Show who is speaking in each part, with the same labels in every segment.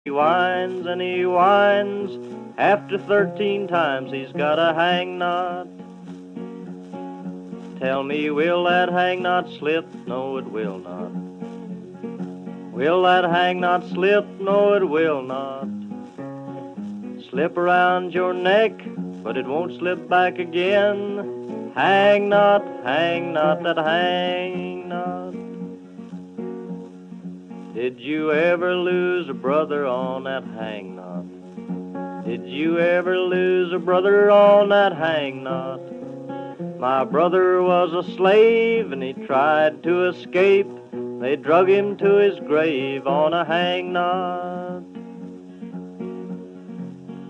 Speaker 1: He whines and he whines. After 13 times he's got a hang knot. Tell me, will that hang knot slip? No, it will not. Will that hang knot slip? No, it will not. Slip around your neck, but it won't slip back again. Hang knot, that hang knot. Did you ever lose a brother on that hang knot? Did you ever lose a brother on that hang knot? My brother was a slave and he tried to escape. They drug him to his grave on a hang knot.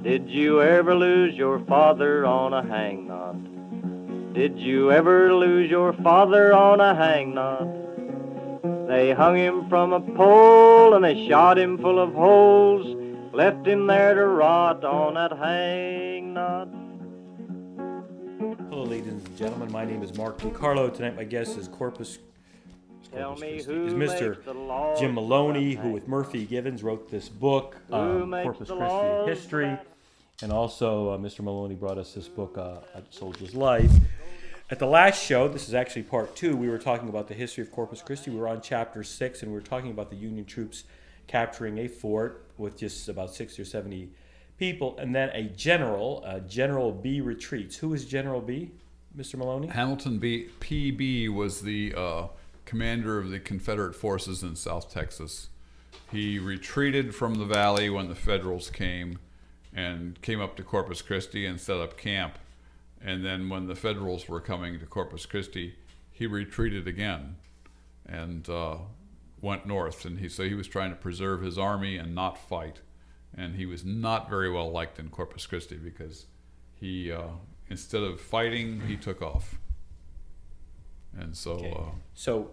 Speaker 1: Did you ever lose your father on a hang knot? Did you ever lose your father on a hang knot? They hung him from a pole and they shot him full of holes, left him there to rot on that hang knot.
Speaker 2: Hello, ladies and gentlemen. My name is Mark DiCarlo. Tonight, my guest is Mr. Jim Moloney, who, with Murphy Givens, wrote this book, Corpus Christi History, and also Mr. Moloney brought us this book, A Soldier's Life. At the last show, this is actually part 2, we were talking about the history of Corpus Christi. We were on chapter 6, and we were talking about the Union troops capturing a fort with just about 60 or 70 people, and then General B retreats. Who is General B, Mr. Moloney?
Speaker 3: Hamilton PB was the commander of the Confederate forces in South Texas. He retreated from the valley when the Federals came and came up to Corpus Christi and set up camp. And then when the Federals were coming to Corpus Christi, he retreated again and went north. And he was trying to preserve his army and not fight. And he was not very well liked in Corpus Christi because he, instead of fighting, he took off. And so,
Speaker 2: Okay. So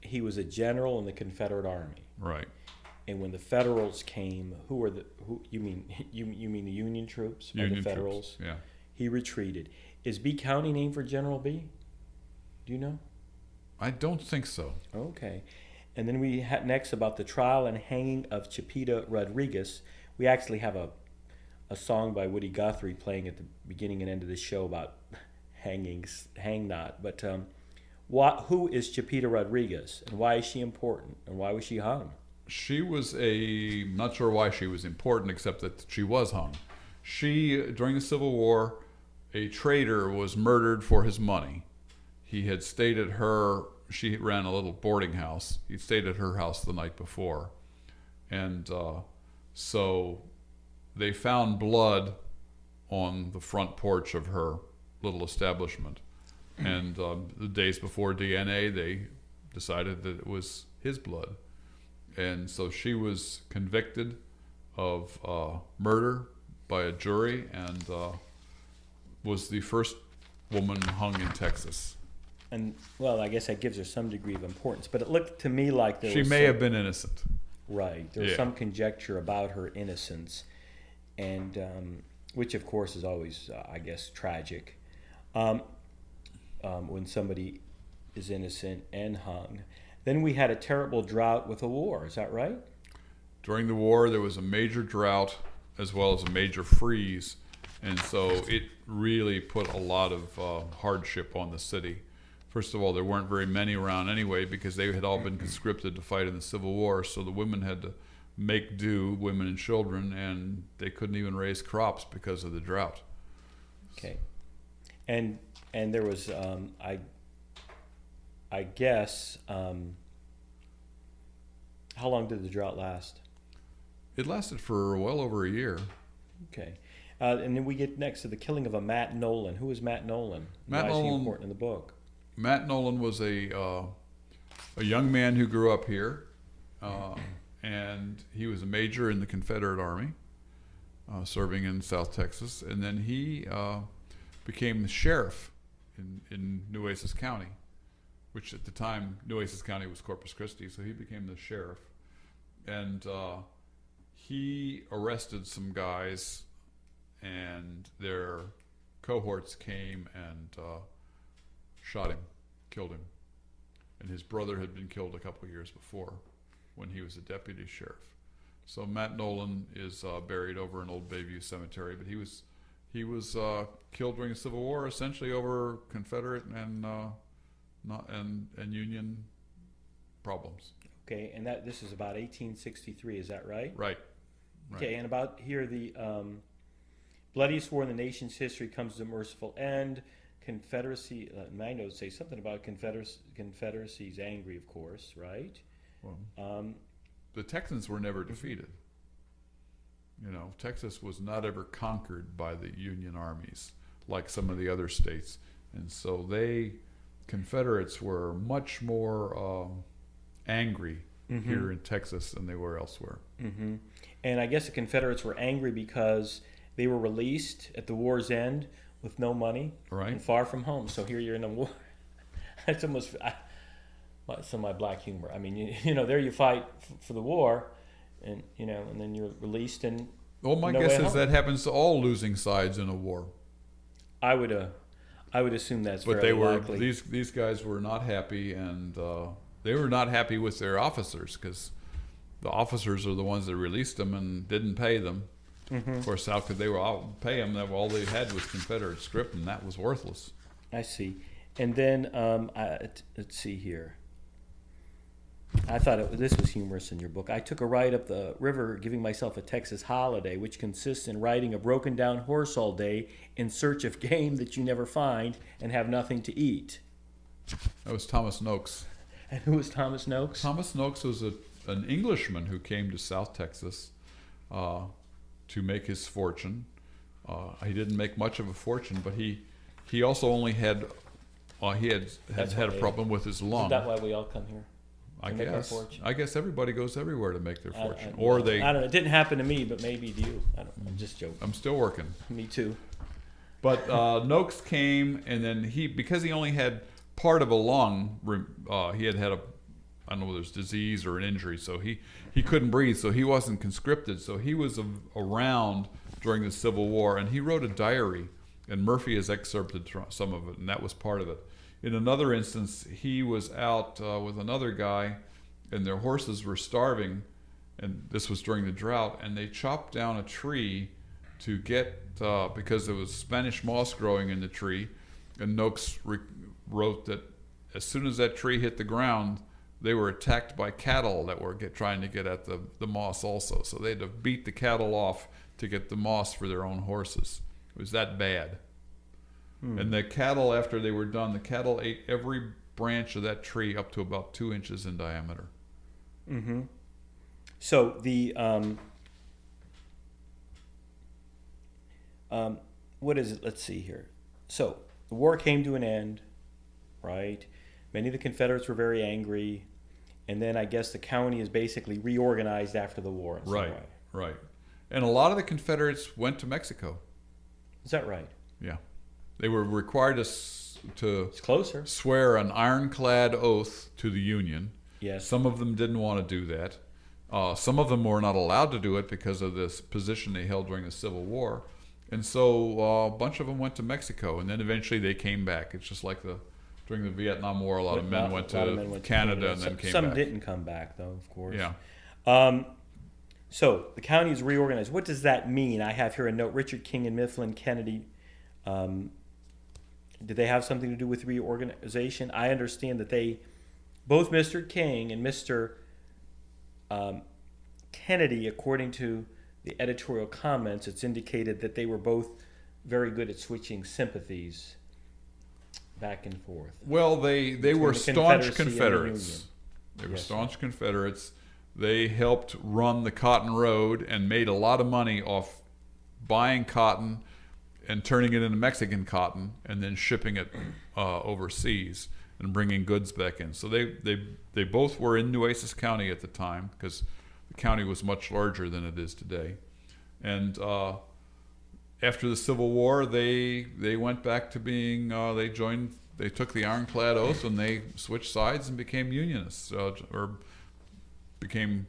Speaker 2: he was a general in the Confederate Army.
Speaker 3: Right.
Speaker 2: And when the Federals came, who you mean the Union troops or
Speaker 3: Union
Speaker 2: the Federals?
Speaker 3: troops, yeah.
Speaker 2: He retreated. Is B County named for General B? Do you know?
Speaker 3: I don't think so.
Speaker 2: Okay. And then we had next about the trial and hanging of Chipeta Rodriguez. We actually have a song by Woody Guthrie playing at the beginning and end of the show about hang knot. But who is Chipeta Rodriguez, and why is she important, and why was she hung?
Speaker 3: She was not sure why she was important, except that she was hung. During the Civil War, a trader was murdered for his money. He had stayed at she ran a little boarding house. He stayed at her house the night before. And so they found blood on the front porch of her little establishment. And the days before DNA, they decided that it was his blood. And so she was convicted of murder by a jury and was the first woman hung in Texas.
Speaker 2: And, well, I guess that gives her some degree of importance. But it looked to me like
Speaker 3: She may have been innocent.
Speaker 2: Right. There was some conjecture about her innocence, and which, of course, is always, I guess, tragic when somebody is innocent and hung. Then we had a terrible drought with a war. Is that right?
Speaker 3: During the war, there was a major drought as well as a major freeze. And so it really put a lot of hardship on the city. First of all, there weren't very many around anyway because they had all been conscripted to fight in the Civil War. So the women had to make do, women and children, and they couldn't even raise crops because of the drought.
Speaker 2: Okay. And there was, I guess, how long did the drought last?
Speaker 3: It lasted for well over a year.
Speaker 2: Okay. And then we get next to the killing of a Matt Nolan. Who is Matt Nolan?
Speaker 3: Matt
Speaker 2: Why is he
Speaker 3: Nolan-
Speaker 2: important in the book?
Speaker 3: Matt Nolan was a young man who grew up here, and he was a major in the Confederate Army, serving in South Texas, and then he became the sheriff in Nueces County, which at the time Nueces County was Corpus Christi, so he became the sheriff, and he arrested some guys, and their cohorts came and shot him, killed him. And his brother had been killed a couple of years before when he was a deputy sheriff. So Matt Nolan is buried over in Old Bayview Cemetery, but he was killed during the Civil War, essentially over Confederate and not and Union problems.
Speaker 2: Okay, and this is about 1863. Is that right?
Speaker 3: Right.
Speaker 2: Okay, and about here the bloodiest war in the nation's history comes to a merciful end. Confederacy, my notes say something about Confederacy's angry, of course, right?
Speaker 3: Well, the Texans were never defeated. You know, Texas was not ever conquered by the Union armies like some of the other states, and so Confederates were much more angry here in Texas than they were elsewhere.
Speaker 2: Mm-hmm. And I guess the Confederates were angry because they were released at the war's end with no money and far from home. So here you're in a war. It's almost some of my black humor. I mean, you know, there you fight for the war, and you know, and then you're released and.
Speaker 3: Well, my guess is that happens to all losing sides in a war.
Speaker 2: I would assume that's
Speaker 3: but
Speaker 2: fairly likely.
Speaker 3: These guys were not happy, and they were not happy with their officers because the officers are the ones that released them and didn't pay them. Mm-hmm. Of course, how could they pay them? All they had was Confederate script, and that was worthless.
Speaker 2: I see. And then let's see here. I thought this was humorous in your book. I took a ride up the river, giving myself a Texas holiday, which consists in riding a broken-down horse all day in search of game that you never find and have nothing to eat.
Speaker 3: That was Thomas Noakes.
Speaker 2: And who was Thomas Noakes?
Speaker 3: Thomas Noakes was an Englishman who came to South Texas to make his fortune. He didn't make much of a fortune, but he also only had had a problem with his lung.
Speaker 2: Is that why we all come here?
Speaker 3: I guess everybody goes everywhere to make their fortune,
Speaker 2: I don't know. It didn't happen to me, but maybe to you. I'm just joking.
Speaker 3: I'm still working.
Speaker 2: Me too.
Speaker 3: But Noakes came, and then because he only had part of a lung, he had a, I don't know whether it's disease or an injury, so he couldn't breathe, so he wasn't conscripted. So he was around during the Civil War, and he wrote a diary, and Murphy has excerpted some of it, and that was part of it. In another instance, he was out with another guy, and their horses were starving, and this was during the drought, and they chopped down a tree to get, because there was Spanish moss growing in the tree, and Noakes wrote that as soon as that tree hit the ground, they were attacked by cattle that were trying to get at the moss also. So they had to beat the cattle off to get the moss for their own horses. It was that bad. And the cattle, after they were done, the cattle ate every branch of that tree up to about 2 inches in diameter.
Speaker 2: Mm-hmm. So the what is it? Let's see here. So the war came to an end, right? Many of the Confederates were very angry, and then I guess the county is basically reorganized after the war. In some way.
Speaker 3: Right. And a lot of the Confederates went to Mexico.
Speaker 2: Is that right?
Speaker 3: Yeah. They were required to
Speaker 2: it's closer.
Speaker 3: Swear an ironclad oath to the Union.
Speaker 2: Yes.
Speaker 3: Some of them didn't want to do that. Some of them were not allowed to do it because of this position they held during the Civil War. And so a bunch of them went to Mexico, and then eventually they came back. It's just like during the Vietnam War, a lot of men went to Canada and then came back.
Speaker 2: Some didn't come back, though, of course.
Speaker 3: Yeah.
Speaker 2: So the county is reorganized. What does that mean? I have here a note. Richard King and Mifflin Kennedy. Did they have something to do with reorganization? I understand that both Mr. King and Mr. Kennedy, according to the editorial comments, it's indicated that they were both very good at switching sympathies back and forth.
Speaker 3: Well, they were staunch Confederates. They were staunch Confederates. They helped run the Cotton Road and made a lot of money off buying cotton and turning it into Mexican cotton and then shipping it overseas and bringing goods back in. So they both were in Nueces County at the time because the county was much larger than it is today. And after the Civil War, they went back to being, they took the ironclad oath and they switched sides and became Unionists or became,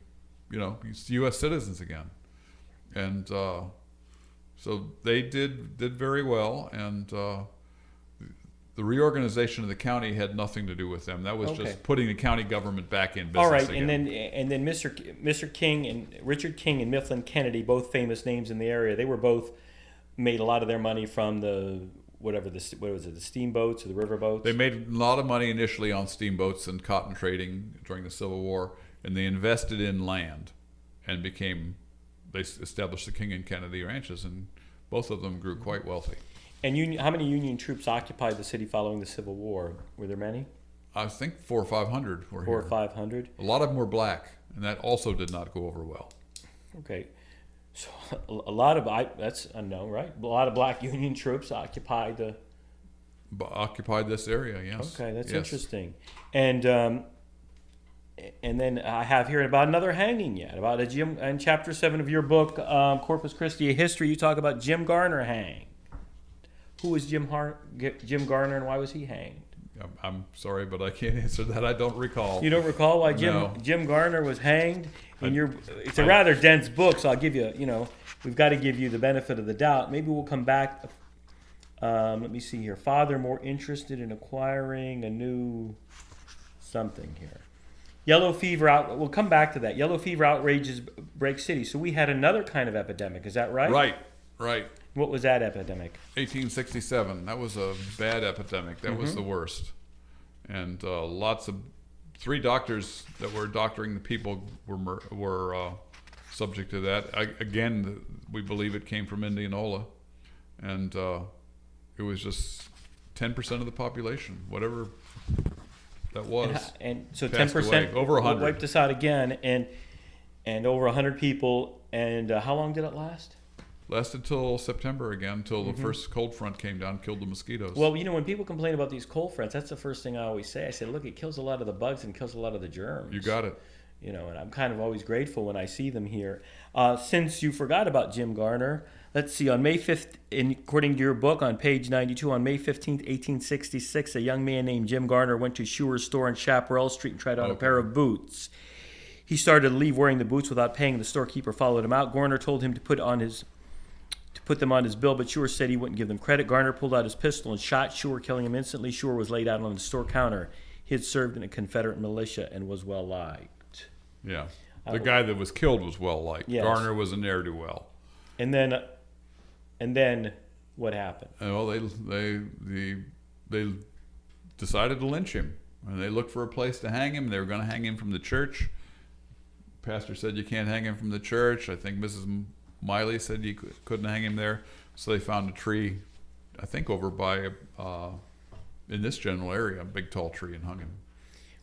Speaker 3: U.S. citizens again. And so they did very well, and the reorganization of the county had nothing to do with them. That was
Speaker 2: Okay.
Speaker 3: just putting the county government back in business
Speaker 2: All right,
Speaker 3: again.
Speaker 2: and then Mr. King and Richard King and Mifflin Kennedy, both famous names in the area, they were both made a lot of their money from the what was it, the steamboats or the riverboats?
Speaker 3: They made a lot of money initially on steamboats and cotton trading during the Civil War, and they invested in land and they established the King and Kennedy ranches, and both of them grew quite wealthy.
Speaker 2: And how many Union troops occupied the city following the Civil War? Were there many?
Speaker 3: I think 400 or 500 were
Speaker 2: 400
Speaker 3: here.
Speaker 2: or 500?
Speaker 3: A lot of them were black, and that also did not go over well.
Speaker 2: Okay. So a lot of, that's unknown, right? A lot of black Union troops occupied
Speaker 3: Occupied this area, yes.
Speaker 2: Okay, that's
Speaker 3: Yes.
Speaker 2: interesting. And then I have here about another hanging yet, about a Jim, in chapter 7 of your book, Corpus Christi, A History, you talk about Jim Garner hanged. Who was Jim Garner, and why was he hanged?
Speaker 3: I'm sorry, but I can't answer that. I don't recall.
Speaker 2: You don't recall why
Speaker 3: No.
Speaker 2: Jim Garner was hanged? It's a rather dense book, so I'll give you, we've got to give you the benefit of the doubt. Maybe we'll come back. Let me see here. Father more interested in acquiring a new something here. Yellow fever out. We'll come back to that. Yellow fever outrages Break City. So we had another kind of epidemic. Is that right?
Speaker 3: Right.
Speaker 2: What was that epidemic?
Speaker 3: 1867. That was a bad epidemic. That was the worst. And three doctors that were doctoring the people were subject to that. Again, we believe it came from Indianola. And it was just 10% of the population, whatever that was.
Speaker 2: And so
Speaker 3: passed
Speaker 2: 10%,
Speaker 3: away. Over 100.
Speaker 2: wiped us out again, and over 100 people. And how long did it last?
Speaker 3: Lasted till September again, till the first cold front came down, killed the mosquitoes.
Speaker 2: Well, when people complain about these cold fronts, that's the first thing I always say. I say, look, it kills a lot of the bugs and kills a lot of the germs.
Speaker 3: You got it.
Speaker 2: And I'm kind of always grateful when I see them here. Since you forgot about Jim Garner, let's see, on May 5th, according to your book, on page 92, on May 15th, 1866, a young man named Jim Garner went to Schuer's store on Chaparral Street and tried on a pair of boots. He started to leave wearing the boots without paying. The storekeeper followed him out. Garner told him to put them on his bill, but Schuer said he wouldn't give them credit. Garner pulled out his pistol and shot Schuer, killing him instantly. Schuer was laid out on the store counter. He had served in a Confederate militia and was well liked.
Speaker 3: Yeah. The guy that was killed was well liked.
Speaker 2: Yes.
Speaker 3: Garner was a ne'er-do-well.
Speaker 2: And then what happened?
Speaker 3: Well, they decided to lynch him, and they looked for a place to hang him. They were going to hang him from the church. Pastor said you can't hang him from the church. I think Mrs. Miley said you couldn't hang him there. So they found a tree, I think over by, in this general area, a big tall tree, and hung him.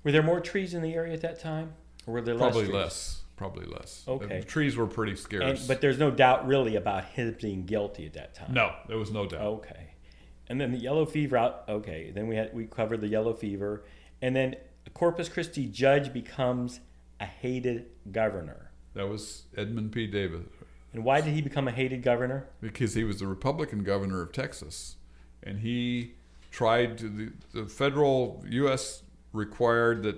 Speaker 2: Were there more trees in the area at that time? Or were there less trees?
Speaker 3: Probably less.
Speaker 2: Okay.
Speaker 3: The trees were pretty scarce.
Speaker 2: But there's no doubt really about him being guilty at that time.
Speaker 3: No, there was no doubt.
Speaker 2: Okay. And then the yellow fever then we covered the yellow fever. And then a Corpus Christi judge becomes a hated governor.
Speaker 3: That was Edmund P. Davis.
Speaker 2: And why did he become a hated governor?
Speaker 3: Because he was the Republican governor of Texas, and he tried to. The federal U.S. required that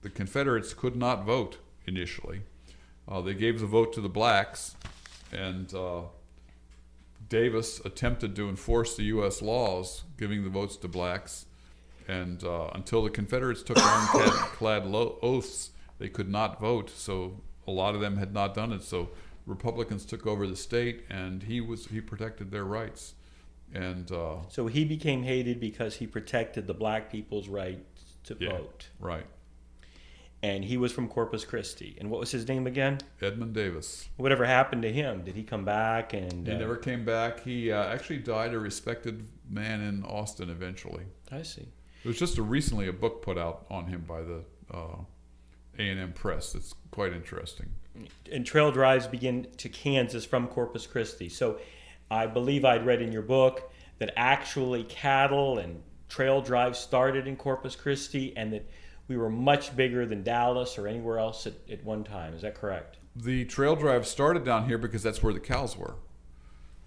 Speaker 3: the Confederates could not vote initially. They gave the vote to the blacks, and Davis attempted to enforce the U.S. laws giving the votes to blacks, and until the Confederates took ironclad oaths, they could not vote. So a lot of them had not done it. So Republicans took over the state, and he protected their rights, and
Speaker 2: so he became hated because he protected the black people's right to vote.
Speaker 3: Right.
Speaker 2: And he was from Corpus Christi. And what was his name again?
Speaker 3: Edmund Davis.
Speaker 2: Whatever happened to him? Did he come back? And
Speaker 3: he never came back. He actually died a respected man in Austin eventually.
Speaker 2: I see.
Speaker 3: There was just recently a book put out on him by the A&M Press. That's quite interesting.
Speaker 2: And trail drives begin to Kansas from Corpus Christi. So I believe I'd read in your book that actually cattle and trail drives started in Corpus Christi, and that we were much bigger than Dallas or anywhere else at one time. Is that correct?
Speaker 3: The trail drive started down here because that's where the cows were.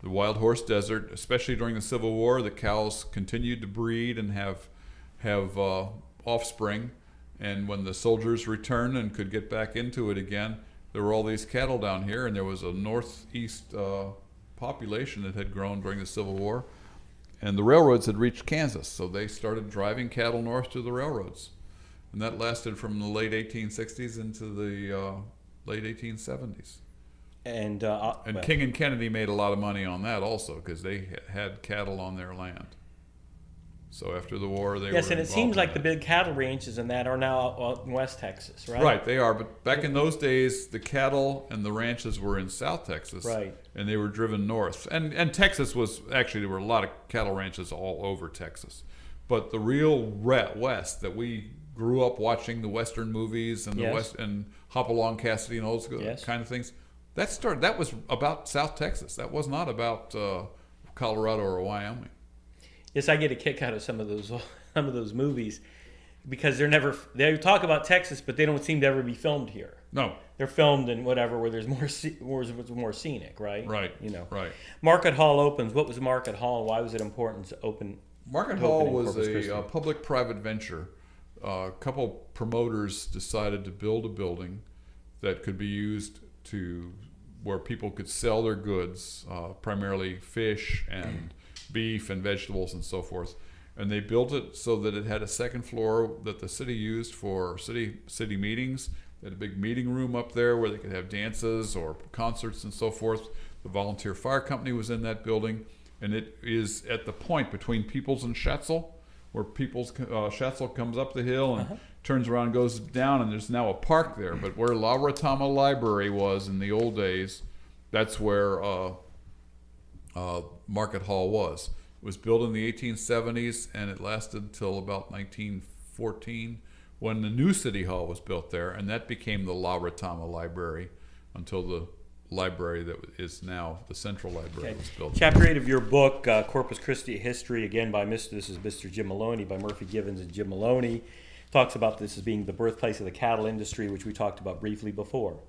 Speaker 3: The Wild Horse Desert, especially during the Civil War, the cows continued to breed and have offspring. And when the soldiers returned and could get back into it again, there were all these cattle down here, and there was a northeast population that had grown during the Civil War. And the railroads had reached Kansas, so they started driving cattle north to the railroads. And that lasted from the late 1860s into the late 1870s.
Speaker 2: And
Speaker 3: King and Kennedy made a lot of money on that also, because they had cattle on their land. So after the war, they were
Speaker 2: yes, and it
Speaker 3: involved
Speaker 2: seems
Speaker 3: in
Speaker 2: like
Speaker 3: that.
Speaker 2: the big cattle ranches and that are now out in West Texas, right?
Speaker 3: Right, they are. But back in those days, the cattle and the ranches were in South Texas.
Speaker 2: Right.
Speaker 3: And they were driven north. And Texas was, actually, there were a lot of cattle ranches all over Texas. But the real West that we grew up watching, the Western movies and the
Speaker 2: Yes.
Speaker 3: West and Hopalong Cassidy and all those
Speaker 2: Yes.
Speaker 3: kind of things, that was about South Texas. That was not about Colorado or Wyoming.
Speaker 2: Yes, I get a kick out of some of those movies because they talk about Texas, but they don't seem to ever be filmed here.
Speaker 3: No.
Speaker 2: They're filmed in whatever where there's more scenic, right?
Speaker 3: Right.
Speaker 2: You know.
Speaker 3: Right.
Speaker 2: Market Hall opens. What was Market Hall? Why was it important to open?
Speaker 3: Market Hall was a public-private venture. A couple promoters decided to build a building that could be used where people could sell their goods, primarily fish and beef and vegetables and so forth. And they built it so that it had a second floor that the city used for city meetings. They had a big meeting room up there where they could have dances or concerts and so forth. The volunteer fire company was in that building, and it is at the point between Peoples and Schatzel, where Schatzel comes up the hill and turns around and goes down, and there's now a park there. But where La Retama Library was in the old days, that's where Market Hall was. It was built in the 1870s, and it lasted until about 1914 when the new City Hall was built there, and that became the La Retama Library until the library that is now the Central Library was built.
Speaker 2: Chapter 8 of your book, Corpus Christi History, again by this is Mr. Jim Moloney, by Murphy Givens and Jim Moloney, talks about this as being the birthplace of the cattle industry, which we talked about briefly before.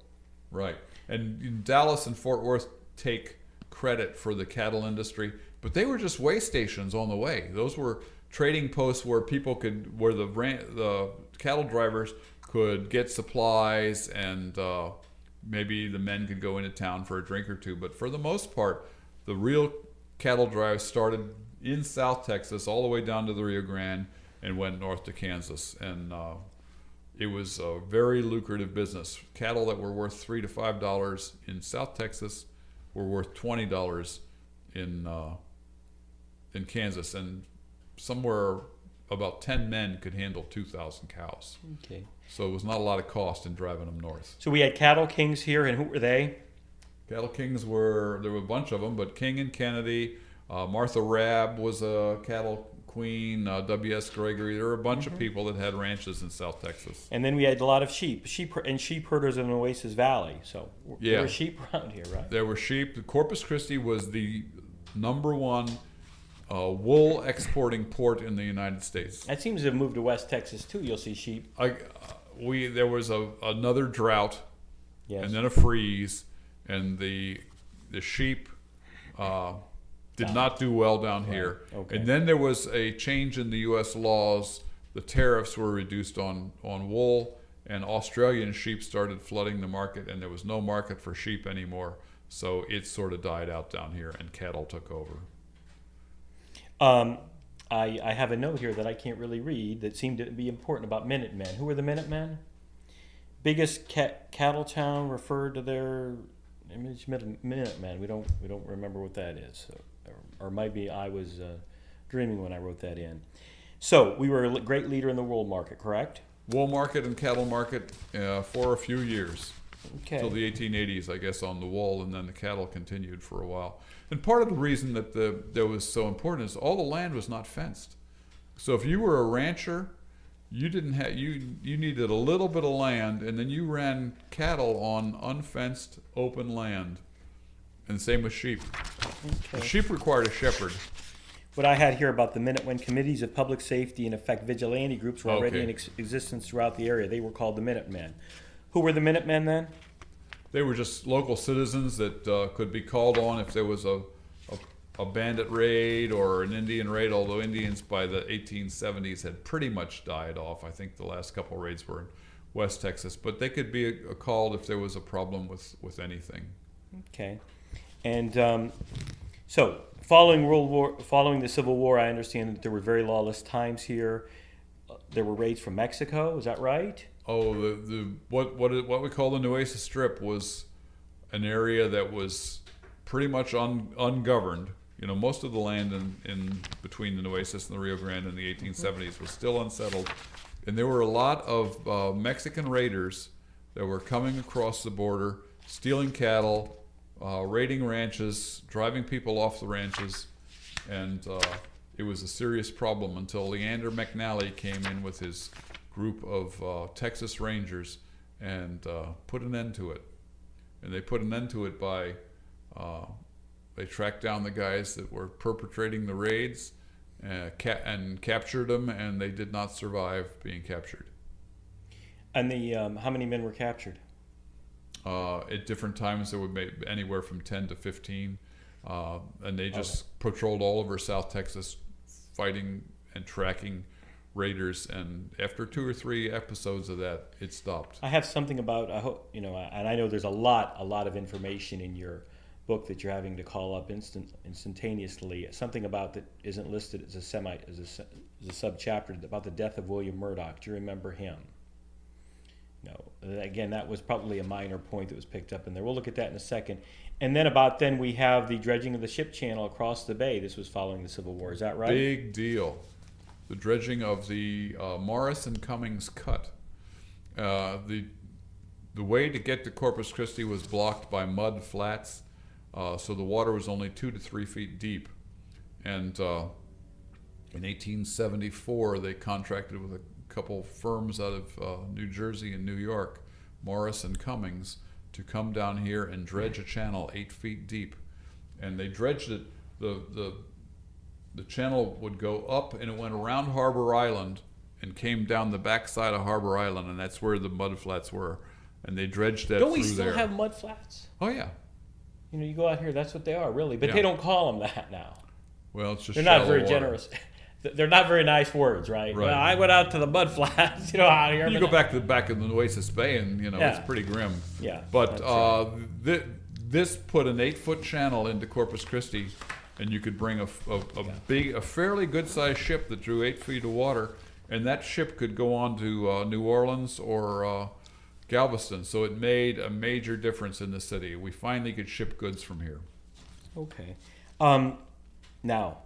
Speaker 3: Right. And Dallas and Fort Worth take credit for the cattle industry, but they were just way stations on the way. Those were trading posts where the cattle drivers could get supplies, and maybe the men could go into town for a drink or two. But for the most part, the real cattle drives started in South Texas all the way down to the Rio Grande and went north to Kansas. And it was a very lucrative business. Cattle that were worth $3 to $5 in South Texas were worth $20 in Kansas, and somewhere about 10 men could handle 2,000 cows.
Speaker 2: Okay.
Speaker 3: So it was not a lot of cost in driving them north.
Speaker 2: So we had cattle kings here, and who were they?
Speaker 3: Cattle kings there were a bunch of them, but King and Kennedy, Martha Rabb was a cattle queen, W.S. Gregory. There were a bunch of people that had ranches in South Texas.
Speaker 2: And then we had a lot of sheep herders in Oasis Valley. So there were sheep around here, right?
Speaker 3: There were sheep. Corpus Christi was the number one wool exporting port in the United States.
Speaker 2: That seems to have moved to West Texas too. You'll see sheep.
Speaker 3: There was another drought,
Speaker 2: Yes.
Speaker 3: and then a freeze, and the sheep did not do well down here.
Speaker 2: Okay.
Speaker 3: And then there was a change in the U.S. laws. The tariffs were reduced on wool, and Australian sheep started flooding the market, and there was no market for sheep anymore. So it sort of died out down here, and cattle took over.
Speaker 2: I have a note here that I can't really read that seemed to be important about Minutemen. Who were the Minutemen? Biggest cattle town referred to their image, Minutemen. We don't remember what that is, or maybe I was dreaming when I wrote that in. So we were a great leader in the wool market, correct?
Speaker 3: Wool market and cattle market for a few years.
Speaker 2: Okay.
Speaker 3: Till the 1880s, I guess, on the wool, and then the cattle continued for a while. And part of the reason that that was so important is all the land was not fenced. So if you were a rancher, you didn't have you needed a little bit of land, and then you ran cattle on unfenced open land. And same with sheep.
Speaker 2: Okay.
Speaker 3: The sheep required a shepherd.
Speaker 2: What I had here about the Minutemen committees of public safety and effect vigilante groups were already
Speaker 3: Okay.
Speaker 2: in existence throughout the area. They were called the Minutemen. Who were the Minutemen then?
Speaker 3: They were just local citizens that could be called on if there was a bandit raid or an Indian raid, although Indians by the 1870s had pretty much died off. I think the last couple raids were in West Texas. But they could be called if there was a problem with anything.
Speaker 2: Okay. And So, following the Civil War, I understand that there were very lawless times here. There were raids from Mexico. Is that right?
Speaker 3: Oh, what we call the Nueces Strip was an area that was pretty much ungoverned. You know, most of the land in between the Nueces and the Rio Grande in the 1870s was still unsettled, and there were a lot of Mexican raiders that were coming across the border, stealing cattle, raiding ranches, driving people off the ranches, and it was a serious problem until Leander McNally came in with his group of Texas Rangers and put an end to it. And they put an end to it by they tracked down the guys that were perpetrating the raids and captured them, and they did not survive being captured.
Speaker 2: And how many men were captured?
Speaker 3: At different times, there would be anywhere from 10 to 15, and they just patrolled all over South Texas, fighting and tracking raiders. And after 2 or 3 episodes of that, it stopped.
Speaker 2: I have something about, I hope, you know, and I know there's a lot of information in your book that you're having to call up instantaneously. Something about that isn't listed as a sub-chapter about the death of William Murdoch. Do you remember him? No. Again, that was probably a minor point that was picked up in there. We'll look at that in a second. And then we have the dredging of the ship channel across the bay. This was following the Civil War. Is that right?
Speaker 3: Big deal. The dredging of the Morris and Cummings Cut. The way to get to Corpus Christi was blocked by mud flats, so the water was only 2 to 3 feet deep. And in 1874, they contracted with a couple firms out of New Jersey and New York, Morris and Cummings, to come down here and dredge a channel 8 feet deep. And they dredged it. The channel would go up, and it went around Harbor Island and came down the backside of Harbor Island, and that's where the mud flats were. And they dredged that through there.
Speaker 2: Don't we still have mud flats?
Speaker 3: Oh, yeah.
Speaker 2: You know, you go out here, that's what they are, really. But
Speaker 3: Yeah.
Speaker 2: they don't call them that now.
Speaker 3: Well, it's just
Speaker 2: They're not very
Speaker 3: shallow water.
Speaker 2: generous. They're not very nice words, right?
Speaker 3: Right.
Speaker 2: Well, I went out to the mud flats, you know, out here.
Speaker 3: You go back to the back of the Nueces Bay, and you know
Speaker 2: Yeah.
Speaker 3: it's pretty grim.
Speaker 2: Yeah,
Speaker 3: But
Speaker 2: that's right.
Speaker 3: this put an 8-foot channel into Corpus Christi, and you could bring a fairly good-sized ship that drew 8 feet of water, and that ship could go on to New Orleans or Galveston. So it made a major difference in the city. We finally could ship goods from here.
Speaker 2: Okay. Now,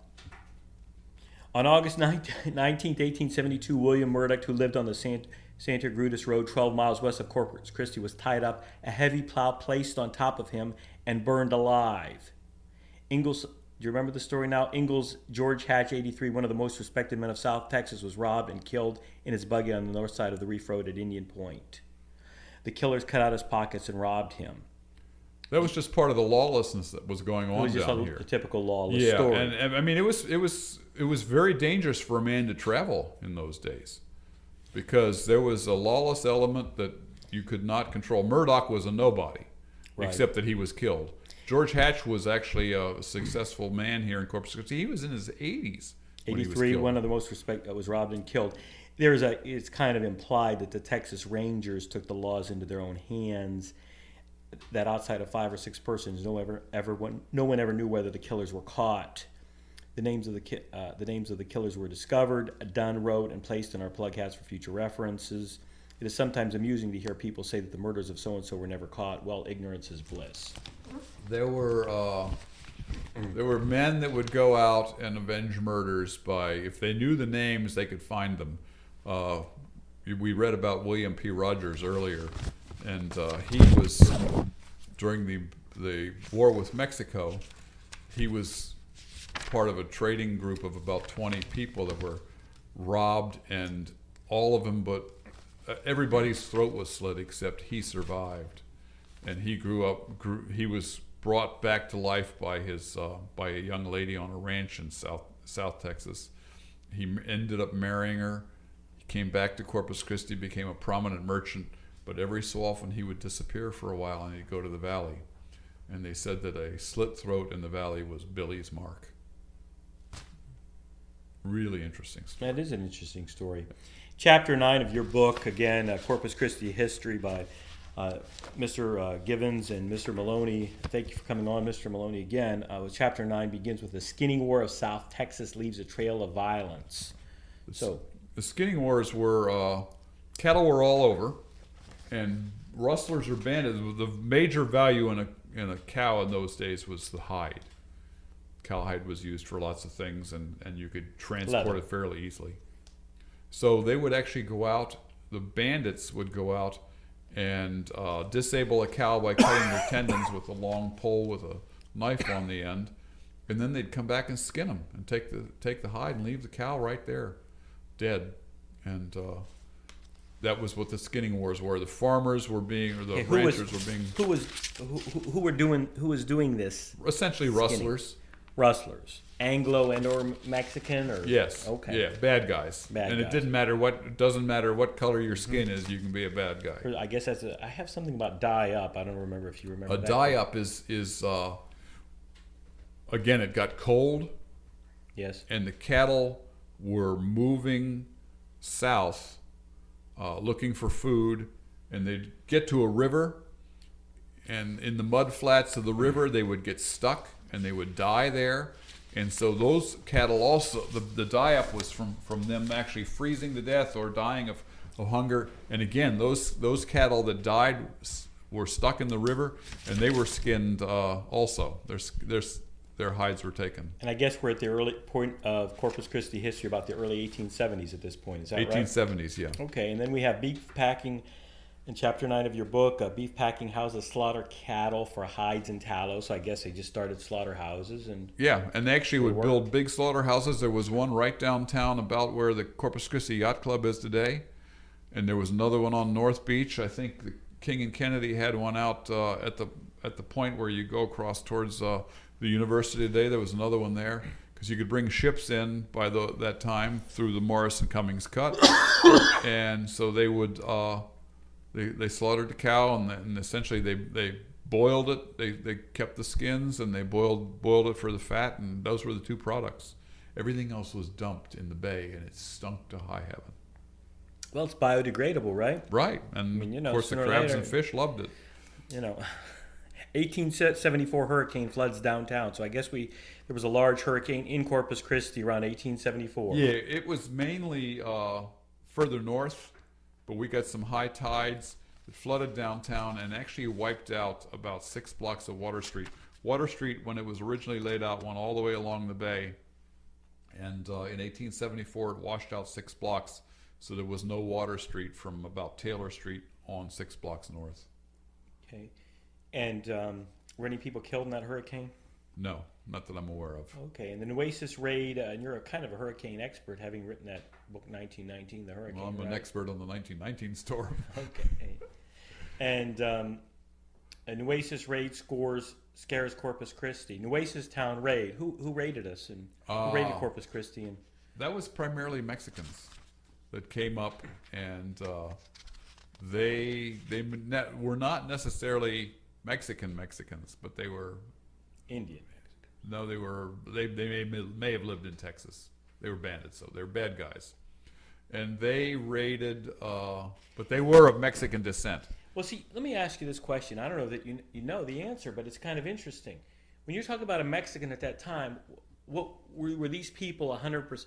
Speaker 2: on August 19th, 1872, William Murdoch, who lived on the Santa Gertrudis Road 12 miles west of Corpus Christi, was tied up, a heavy plow placed on top of him, and burned alive. Ingalls, do you remember the story now? Ingalls George Hatch, 83, one of the most respected men of South Texas, was robbed and killed in his buggy on the north side of the Reef Road at Indian Point. The killers cut out his pockets and robbed him.
Speaker 3: That was just part of the lawlessness that was going on
Speaker 2: It was just
Speaker 3: down here.
Speaker 2: a typical lawless
Speaker 3: Yeah,
Speaker 2: story.
Speaker 3: and I mean it was very dangerous for a man to travel in those days, because there was a lawless element that you could not control. Murdoch was a nobody,
Speaker 2: Right.
Speaker 3: except that he was killed. George Hatch was actually a successful man here in Corpus Christi. He was in his 80s. when he was
Speaker 2: 83,
Speaker 3: killed.
Speaker 2: one of the most was robbed and killed. It's kind of implied that the Texas Rangers took the laws into their own hands. That outside of 5 or 6 persons, no one ever knew whether the killers were caught. The names of the killers were discovered, Dunn wrote, and placed in our plug hats for future references. It is sometimes amusing to hear people say that the murders of so and so were never caught. Well, ignorance is bliss.
Speaker 3: There were men that would go out and avenge murders by, if they knew the names, they could find them. We read about William P. Rogers earlier, and he was, during the war with Mexico, he was part of a trading group of about 20 people that were robbed, and all of them, but everybody's throat was slit except he survived. And he he was brought back to life by by a young lady on a ranch in South Texas. He ended up marrying her. He came back to Corpus Christi, became a prominent merchant, but every so often he would disappear for a while and he'd go to the valley. And they said that a slit throat in the valley was Billy's mark. Really interesting story.
Speaker 2: That is an interesting story. Chapter 9 of your book, again, Corpus Christi History by Mr. Givens and Mr. Moloney, thank you for coming on, Mr. Moloney, again. Chapter 9 begins with the skinning war of South Texas leaves a trail of violence. So
Speaker 3: the skinning wars were, cattle were all over, and rustlers or bandits. The major value in a cow in those days was the hide. Cowhide was used for lots of things, and you could transport it fairly easily. So they would actually go out, the bandits would go out and disable a cow by cutting their tendons with a long pole with a knife on the end, and then they'd come back and skin them and take the hide and leave the cow right there, dead. And that was what the skinning wars were. The farmers were being, or the ranchers were being.
Speaker 2: Who was doing this?
Speaker 3: Essentially,
Speaker 2: skinning?
Speaker 3: Rustlers,
Speaker 2: Anglo and or Mexican, or
Speaker 3: yes,
Speaker 2: okay,
Speaker 3: yeah, bad guys. It doesn't matter what color your skin is. You can be a bad guy.
Speaker 2: I guess I have something about dye up. I don't remember if you remember.
Speaker 3: Dye up is again, it got cold.
Speaker 2: Yes.
Speaker 3: And the cattle were moving south, looking for food, and they'd get to a river, and in the mud flats of the river, they would get stuck and they would die there. And so those cattle also, the die-up was from them actually freezing to death or dying of hunger. And again, those cattle that died were stuck in the river, and they were skinned also. Their hides were taken.
Speaker 2: And I guess we're at the early point of Corpus Christi history, about the early 1870s at this point. Is that
Speaker 3: 1870s,
Speaker 2: right?
Speaker 3: yeah.
Speaker 2: Okay, and then we have beef packing. In chapter 9 of your book, beef packing houses slaughter cattle for hides and tallow. So I guess they just started slaughterhouses.
Speaker 3: Yeah, and they actually would build big slaughterhouses. There was one right downtown about where the Corpus Christi Yacht Club is today. And there was another one on North Beach. I think the King and Kennedy had one out at the point where you go across towards the university today. There was another one there, because you could bring ships in by that time through the Morris and Cummings Cut. And so they would... They slaughtered the cow, and essentially they boiled it. They kept the skins, and they boiled it for the fat, and those were the two products. Everything else was dumped in the bay, and it stunk to high heaven.
Speaker 2: Well, it's biodegradable, right?
Speaker 3: Right, and of course the crabs and fish loved it.
Speaker 2: 1874 hurricane floods downtown. So I guess there was a large hurricane in Corpus Christi around 1874.
Speaker 3: Yeah, it was mainly further north. But we got some high tides that flooded downtown and actually wiped out about 6 blocks of Water Street. Water Street, when it was originally laid out, went all the way along the bay. And in 1874, it washed out 6 blocks. So there was no Water Street from about Taylor Street on 6 blocks north.
Speaker 2: Okay. And were any people killed in that hurricane?
Speaker 3: No, not that I'm aware of.
Speaker 2: Okay, and the Nueces raid, and you're a kind of a hurricane expert, having written that book, 1919, The Hurricane.
Speaker 3: Well, I'm an expert on the 1919 storm.
Speaker 2: Okay. And a Nueces raid scares Corpus Christi. Nueces town raid. Who raided us, and who raided Corpus Christi? And
Speaker 3: that was primarily Mexicans that came up, and they were not necessarily Mexicans, but they were
Speaker 2: Indian.
Speaker 3: No, they may have lived in Texas. They were bandits, so they were bad guys. And they raided, but they were of Mexican descent.
Speaker 2: Well, see, let me ask you this question. I don't know that you know the answer, but it's kind of interesting. When you're talking about a Mexican at that time, what were these people 100%?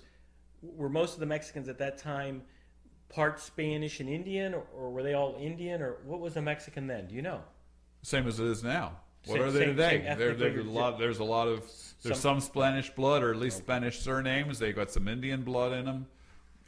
Speaker 2: Were most of the Mexicans at that time part Spanish and Indian, or were they all Indian, or what was a Mexican then? Do you know?
Speaker 3: Same as it is now. What are they today? There's some Spanish blood, or at least Spanish surnames. They got some Indian blood in them.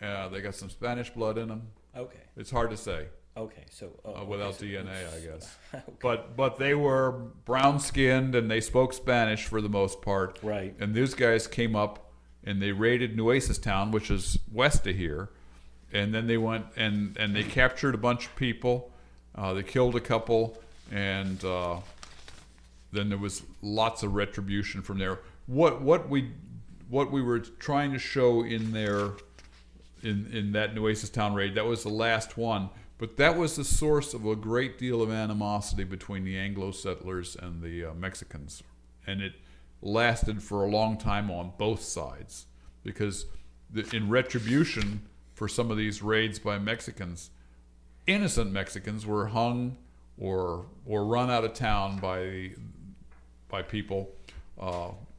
Speaker 3: They got some Spanish blood in them.
Speaker 2: Okay.
Speaker 3: It's hard to say.
Speaker 2: Okay, so
Speaker 3: without DNA, I guess.
Speaker 2: Okay.
Speaker 3: But they were brown skinned, and they spoke Spanish for the most part.
Speaker 2: Right.
Speaker 3: And these guys came up and they raided Nueces Town, which is west of here. And then they went and they captured a bunch of people. They killed a couple, and then there was lots of retribution from there. What we were trying to show in there in that Nueces Town raid, that was the last one, but that was the source of a great deal of animosity between the Anglo settlers and the Mexicans, and it lasted for a long time on both sides, because in retribution for some of these raids by Mexicans, innocent Mexicans were hung or run out of town by people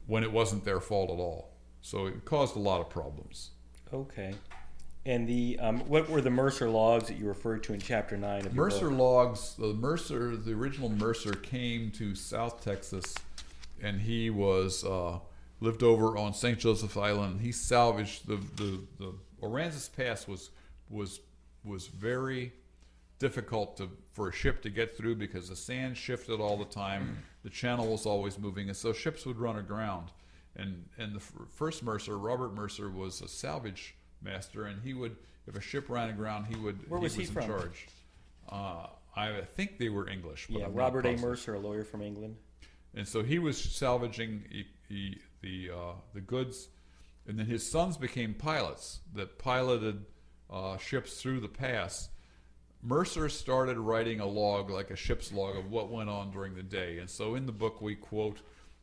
Speaker 3: when it wasn't their fault at all. So it caused a lot of problems.
Speaker 2: Okay. And the what were the Mercer logs that you referred to in Chapter 9 of your
Speaker 3: Mercer
Speaker 2: book?
Speaker 3: logs, the original Mercer came to South Texas, and he was lived over on St. Joseph Island. He salvaged the Aransas Pass was very difficult for a ship to get through because the sand shifted all the time. The channel was always moving, and so ships would run aground. And the first Mercer, Robert Mercer, was a salvage master, and he would, if a ship ran aground,
Speaker 2: Where was he
Speaker 3: in
Speaker 2: from?
Speaker 3: charge. I think they were English. But
Speaker 2: Yeah,
Speaker 3: I'm not
Speaker 2: Robert A.
Speaker 3: positive.
Speaker 2: Mercer, a lawyer from England.
Speaker 3: And so he was salvaging the goods, and then his sons became pilots that piloted ships through the pass. Mercer started writing a log, like a ship's log, of what went on during the day. And so in the book we quote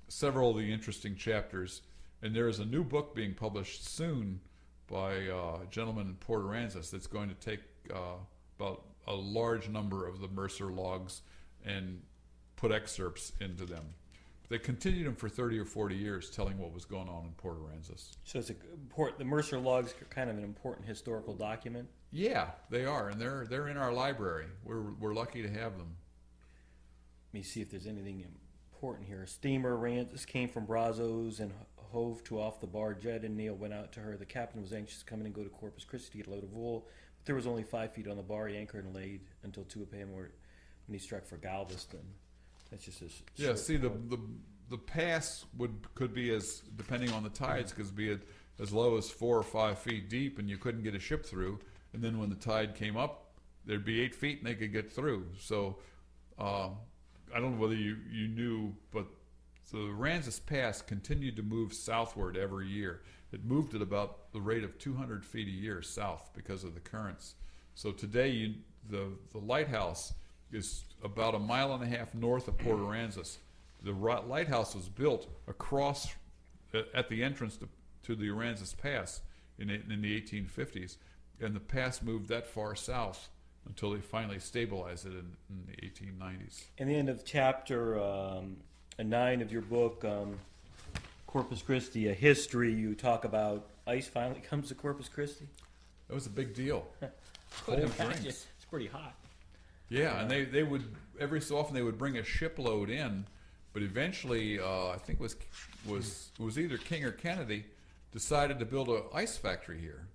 Speaker 3: several of the interesting chapters. And there is a new book being published soon by a gentleman in Port Aransas that's going to take about a large number of the Mercer logs and put excerpts into them. They continued them for 30 or 40 years, telling what was going on in Port Aransas.
Speaker 2: So it's the Mercer logs are kind of an important historical document.
Speaker 3: Yeah, they are, and they're in our library. We're lucky to have them.
Speaker 2: Let me see if there's anything important here. A steamer Aransas came from Brazos and hove to off the bar. Jed and Neil went out to her. The captain was anxious to come in and go to Corpus Christi to get a load of wool. But there was only 5 feet on the bar. He anchored and laid until 2 p.m. when he struck for Galveston. That's just a
Speaker 3: Yeah, see, the pass could be, as depending on the tides, could be as low as 4 or 5 feet deep, and you couldn't get a ship through. And then when the tide came up, there'd be 8 feet, and they could get through. So I don't know whether you knew, but the Aransas Pass continued to move southward every year. It moved at about the rate of 200 feet a year south because of the currents. So today, the lighthouse is about 1.5 miles north of Port Aransas. The lighthouse was built across at the entrance to the Aransas Pass in the 1850s, and the pass moved that far south until they finally stabilized it in the 1890s.
Speaker 2: In the end of chapter 9 of your book, Corpus Christi, a history, you talk about ice finally comes to Corpus Christi.
Speaker 3: That was a big deal.
Speaker 2: Could
Speaker 3: Cold
Speaker 2: imagine.
Speaker 3: drinks.
Speaker 2: It's pretty hot.
Speaker 3: Yeah, and they would, every so often they would bring a shipload in, but eventually I think it was either King or Kennedy decided to build an ice factory here.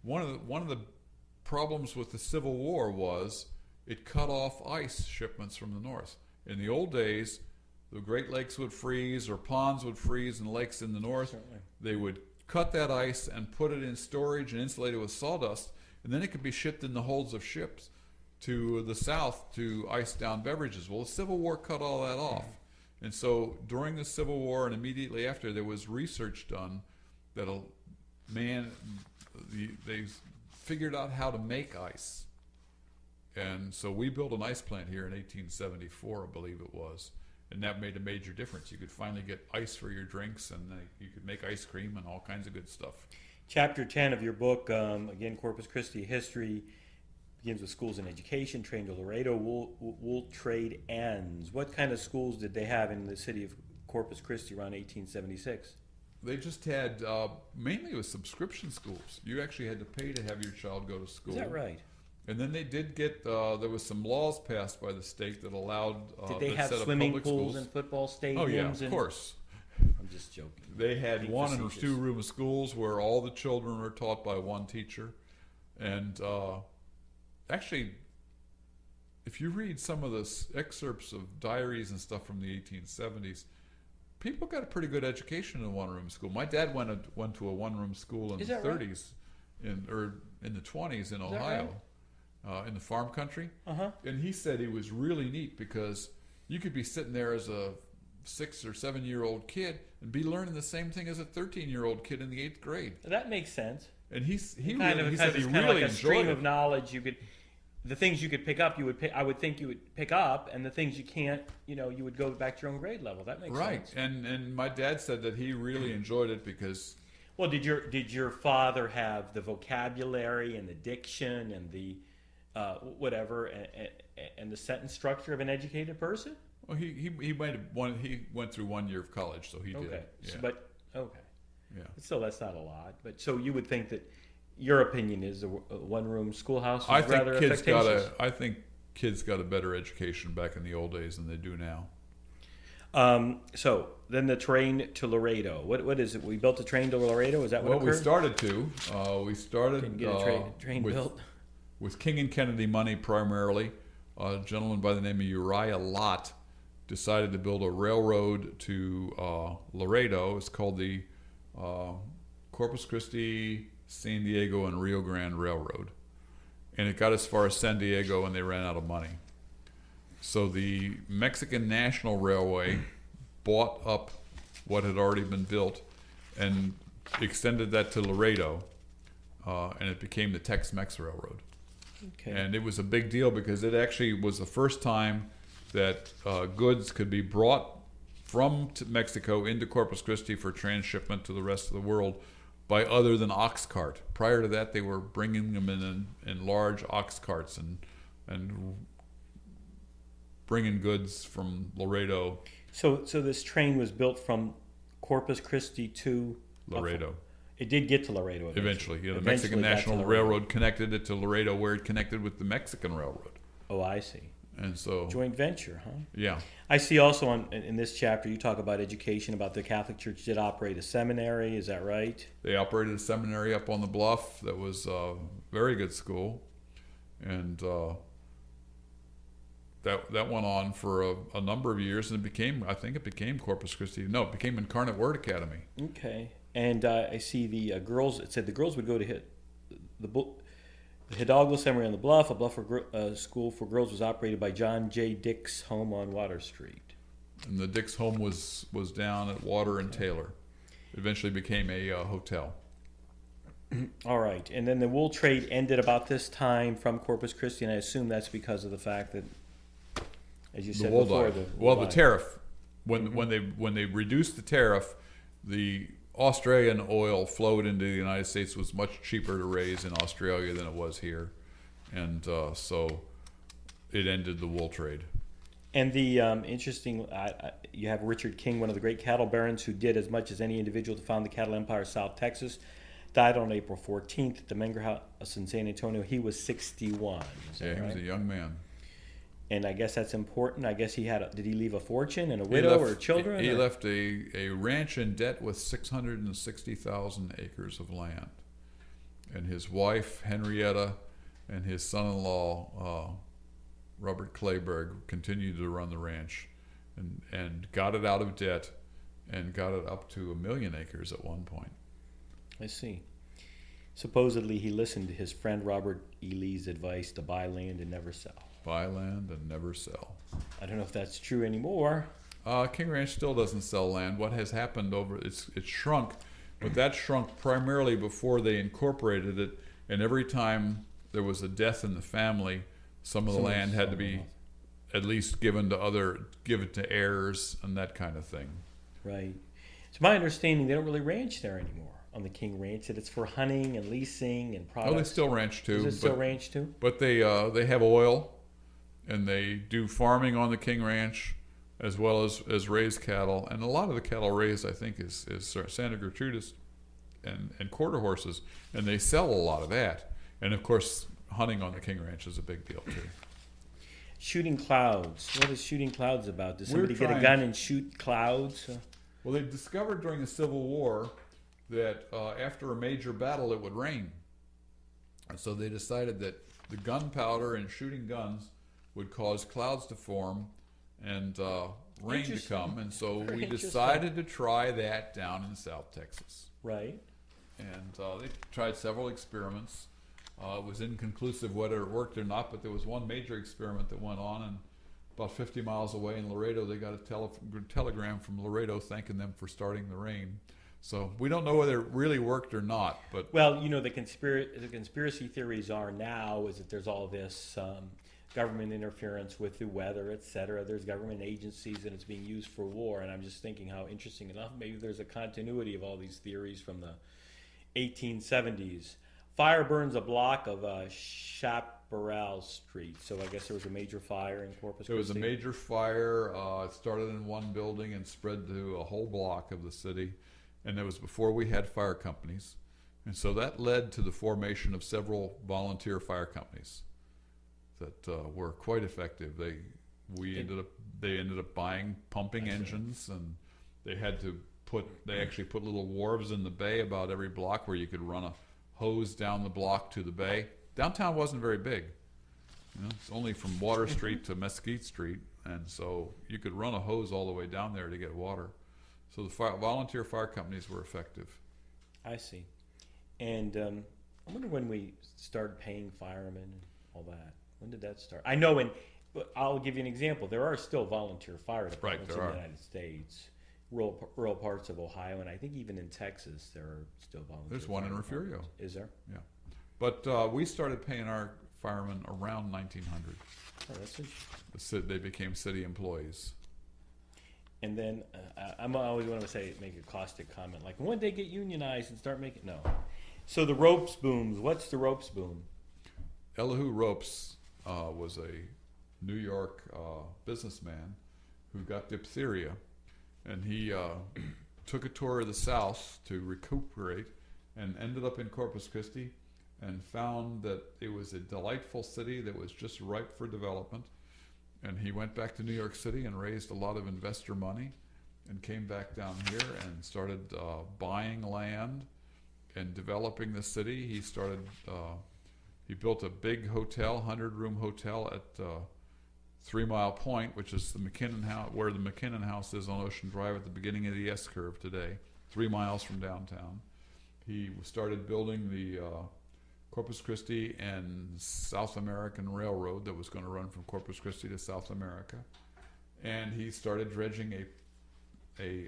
Speaker 3: One of the problems with the Civil War was it cut off ice shipments from the north. In the old days, the Great Lakes would freeze, or ponds would freeze in lakes in the north.
Speaker 2: Certainly.
Speaker 3: They would cut that ice and put it in storage and insulate it with sawdust, and then it could be shipped in the holds of ships to the south to ice down beverages. Well, the Civil War cut all that off. And so during the Civil War and immediately after, there was research done that they figured out how to make ice. And so we built an ice plant here in 1874, I believe it was. And that made a major difference. You could finally get ice for your drinks, and you could make ice cream and all kinds of good stuff.
Speaker 2: Chapter 10 of your book, again, Corpus Christi history, begins with schools and education, trained to Laredo, wool trade ends. What kind of schools did they have in the city of Corpus Christi around 1876?
Speaker 3: They just had, mainly it was subscription schools. You actually had to pay to have your child go to school.
Speaker 2: Is that right?
Speaker 3: And then they did get, there was some laws passed by the state that allowed
Speaker 2: Did they
Speaker 3: that
Speaker 2: have
Speaker 3: set up
Speaker 2: swimming
Speaker 3: public
Speaker 2: pools
Speaker 3: schools.
Speaker 2: and football stadiums?
Speaker 3: Oh yeah, of course.
Speaker 2: I'm just joking.
Speaker 3: They had
Speaker 2: Being
Speaker 3: 1 and
Speaker 2: facetious.
Speaker 3: 2 room schools where all the children were taught by one teacher. And actually, if you read some of the excerpts of diaries and stuff from the 1870s, people got a pretty good education in a 1-room school. My dad went to a 1-room school in
Speaker 2: Is
Speaker 3: the
Speaker 2: that right?
Speaker 3: 30s, or in the 20s in
Speaker 2: that
Speaker 3: Ohio, in the farm country.
Speaker 2: Uh-huh.
Speaker 3: And he said it was really neat because you could be sitting there as a 6 or 7-year-old kid and be learning the same thing as a 13-year-old kid in the 8th grade.
Speaker 2: That makes sense.
Speaker 3: And he
Speaker 2: Kind
Speaker 3: said
Speaker 2: of
Speaker 3: he
Speaker 2: like
Speaker 3: really
Speaker 2: a
Speaker 3: enjoyed
Speaker 2: stream
Speaker 3: it.
Speaker 2: of knowledge. The things you could pick up, I would think you would pick up, and the things you can't, you would go back to your own grade level. That makes
Speaker 3: Right,
Speaker 2: sense.
Speaker 3: and my dad said that he really enjoyed it because
Speaker 2: Well, did your father have the vocabulary and the diction and the whatever, and the sentence structure of an educated person?
Speaker 3: Well, he might have he went through 1 year of college, so he did.
Speaker 2: Okay,
Speaker 3: Yeah.
Speaker 2: Okay.
Speaker 3: Yeah.
Speaker 2: Still, that's not a lot. But so you would think that your opinion is a one-room schoolhouse is
Speaker 3: I think
Speaker 2: rather efficacious.
Speaker 3: I think kids got a better education back in the old days than they do now.
Speaker 2: So then the train to Laredo. What is it? We built a train to Laredo. Is that what
Speaker 3: Well,
Speaker 2: occurred?
Speaker 3: we started to. We started
Speaker 2: Didn't get a train built.
Speaker 3: with King and Kennedy money primarily. A gentleman by the name of Uriah Lott decided to build a railroad to Laredo. It's called the Corpus Christi, San Diego, and Rio Grande Railroad. And it got as far as San Diego, and they ran out of money. So the Mexican National Railway bought up what had already been built and extended that to Laredo, and it became the Tex-Mex Railroad.
Speaker 2: Okay.
Speaker 3: And it was a big deal because it actually was the first time that goods could be brought from Mexico into Corpus Christi for transshipment to the rest of the world by other than ox cart. Prior to that, they were bringing them in large ox carts and bringing goods from Laredo.
Speaker 2: So this train was built from Corpus Christi to
Speaker 3: Laredo.
Speaker 2: It did get to Laredo
Speaker 3: Eventually, yeah. The
Speaker 2: Eventually
Speaker 3: Mexican
Speaker 2: got to
Speaker 3: National
Speaker 2: Laredo.
Speaker 3: Railroad connected it to Laredo, where it connected with the Mexican Railroad.
Speaker 2: Oh, I see.
Speaker 3: And so,
Speaker 2: Joint venture, huh?
Speaker 3: yeah.
Speaker 2: I see also in this chapter you talk about education, about the Catholic Church did operate a seminary. Is that right?
Speaker 3: They operated a seminary up on the bluff that was a very good school. And that went on for a number of years, and it became Corpus Christi. No, it became Incarnate Word Academy.
Speaker 2: Okay. And I see the girls. It said the girls would go to the Hidalgo Seminary on the Bluff. A bluff school for girls was operated by John J. Dick's home on Water Street.
Speaker 3: And the Dick's home was down at Water and Taylor. Eventually became a hotel.
Speaker 2: All right. And then the wool trade ended about this time from Corpus Christi, and I assume that's because of the fact that, as you said before,
Speaker 3: the tariff. When they reduced the tariff, the Australian oil flowed into the United States. Was much cheaper to raise in Australia than it was here, and so it ended the wool trade.
Speaker 2: And the interesting, you have Richard King, one of the great cattle barons who did as much as any individual to found the cattle empire of South Texas, died on April 14th at the Menger House in San Antonio. He was 61.
Speaker 3: Yeah, he was a young man.
Speaker 2: And I guess that's important. I guess did he leave a fortune and a widow or children?
Speaker 3: He left a ranch in debt with 660,000 acres of land. And his wife, Henrietta, and his son-in-law, Robert Clayburgh, continued to run the ranch and got it out of debt and got it up to 1 million acres at one point.
Speaker 2: I see. Supposedly he listened to his friend Robert E. Lee's advice to buy land and never sell.
Speaker 3: Buy land and never sell.
Speaker 2: I don't know if that's true anymore.
Speaker 3: King Ranch still doesn't sell land. What has happened it's shrunk, but that shrunk primarily before they incorporated it. And every time there was a death in the family, some of the land had to be at least given to heirs and that kind of thing.
Speaker 2: Right. It's my understanding they don't really ranch there anymore on the King Ranch. That it's for hunting and leasing and products.
Speaker 3: Oh, they still ranch too.
Speaker 2: Does it still ranch too?
Speaker 3: But they have oil. And they do farming on the King Ranch, as well as raise cattle. And a lot of the cattle raised, I think, is Santa Gertrudis and quarter horses. And they sell a lot of that. And, of course, hunting on the King Ranch is a big deal, too.
Speaker 2: Shooting clouds. What is shooting clouds about? Does somebody get a gun and shoot clouds?
Speaker 3: Well, they discovered during the Civil War that after a major battle, it would rain. And so they decided that the gunpowder and shooting guns would cause clouds to form and rain to come. And so we decided to try that down in South Texas.
Speaker 2: Right.
Speaker 3: And they tried several experiments. It was inconclusive whether it worked or not, but there was one major experiment that went on, and about 50 miles away in Laredo, they got a telegram from Laredo thanking them for starting the rain. So we don't know whether it really worked or not. But
Speaker 2: well, the conspiracy theories are now is that there's all this government interference with the weather, etc. There's government agencies and it's being used for war. And I'm just thinking how interesting enough, maybe there's a continuity of all these theories from the 1870s fire burns a block of Chaparral Street. So I guess there was a major fire in Corpus Christi.
Speaker 3: There was a major fire. It started in one building and spread to a whole block of the city. And that was before we had fire companies. And so that led to the formation of several volunteer fire companies that were quite effective. They ended up buying pumping engines, and they actually put little wharves in the bay about every block where you could run a hose down the block to the bay. Downtown wasn't very big. It's only from Water Street to Mesquite Street, and so you could run a hose all the way down there to get water. So the volunteer fire companies were effective.
Speaker 2: I see. And I wonder when we started paying firemen and all that. When did that start? I know I'll give you an example. There are still volunteer fire departments in the United States, rural parts of Ohio, and I think even in Texas there are still volunteer.
Speaker 3: There's one in Refugio.
Speaker 2: Is there?
Speaker 3: Yeah. But we started paying our firemen around 1900.
Speaker 2: Oh, that's interesting.
Speaker 3: They became city employees.
Speaker 2: And then I'm always want to make a caustic comment, like, when did they get unionized and start making? No. So the ropes booms. What's the ropes boom?
Speaker 3: Elihu Ropes was a New York businessman who got diphtheria, and he took a tour of the South to recuperate, and ended up in Corpus Christi, and found that it was a delightful city that was just ripe for development. And he went back to New York City and raised a lot of investor money, and came back down here and started buying land and developing the city. He built a big hotel, 100-room hotel at 3 Mile Point, which is the McKinnon House, where the McKinnon House is on Ocean Drive at the beginning of the S-curve today, 3 miles from downtown. He started building the Corpus Christi and South American Railroad that was going to run from Corpus Christi to South America, and he started dredging a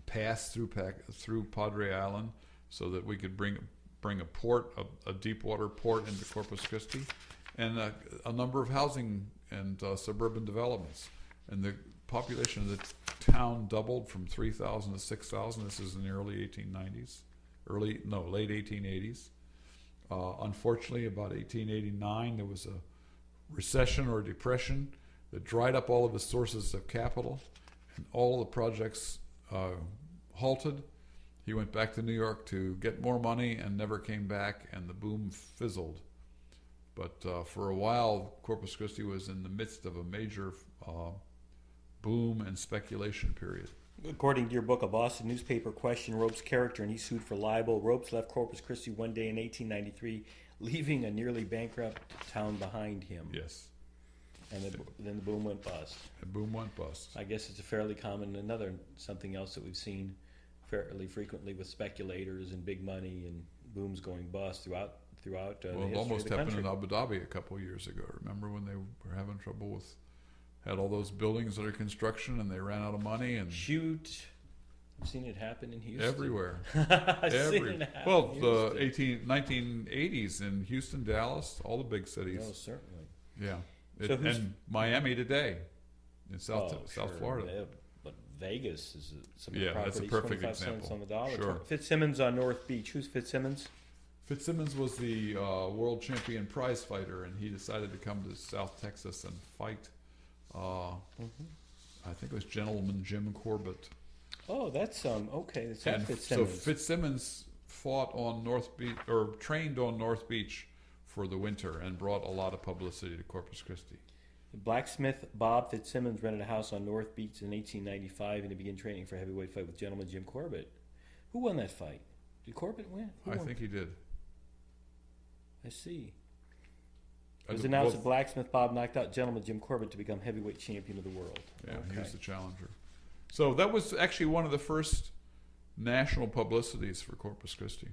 Speaker 3: pass through Padre Island so that we could bring a deep water port into Corpus Christi, and a number of housing and suburban developments. And the population of the town doubled from 3,000 to 6,000. This is in the early 1890s, late 1880s. Unfortunately, about 1889, there was a recession or depression that dried up all of the sources of capital, and all the projects halted. He went back to New York to get more money and never came back, and the boom fizzled. But for a while, Corpus Christi was in the midst of a major boom and speculation period.
Speaker 2: According to your book, a Boston newspaper questioned Ropes' character and he sued for libel. Ropes left Corpus Christi one day in 1893, leaving a nearly bankrupt town behind him.
Speaker 3: Yes.
Speaker 2: And then the boom went bust.
Speaker 3: The boom went bust.
Speaker 2: I guess it's a fairly common, something else that we've seen fairly frequently with speculators and big money and booms going bust throughout the history of the country.
Speaker 3: It almost happened in Abu Dhabi a couple of years ago. Remember when they were having trouble had all those buildings under construction and they ran out of money? And
Speaker 2: shoot, I've seen it happen in Houston.
Speaker 3: Everywhere.
Speaker 2: Seen it happen
Speaker 3: well, the 1980s in Houston, Dallas, all the big cities.
Speaker 2: Oh, certainly.
Speaker 3: Yeah. And Miami today in South Florida.
Speaker 2: Yeah, but Vegas is some of
Speaker 3: the
Speaker 2: the properties,
Speaker 3: that's a perfect
Speaker 2: 25
Speaker 3: example.
Speaker 2: cents on the dollar.
Speaker 3: Sure.
Speaker 2: Fitzsimmons on North Beach. Who's Fitzsimmons?
Speaker 3: Fitzsimmons was the world champion prize fighter, and he decided to come to South Texas and fight. I think it was Gentleman Jim Corbett.
Speaker 2: Oh, that's okay. That's Fitzsimmons.
Speaker 3: So Fitzsimmons fought on North Beach, or trained on North Beach for the winter, and brought a lot of publicity to Corpus Christi.
Speaker 2: Blacksmith Bob Fitzsimmons rented a house on North Beach in 1895, and he began training for a heavyweight fight with Gentleman Jim Corbett. Who won that fight? Did Corbett win?
Speaker 3: I think he did.
Speaker 2: I see. It was announced that Blacksmith Bob knocked out Gentleman Jim Corbett to become heavyweight champion of the world.
Speaker 3: Yeah, he was the challenger. So that was actually one of the first national publicities for Corpus Christi.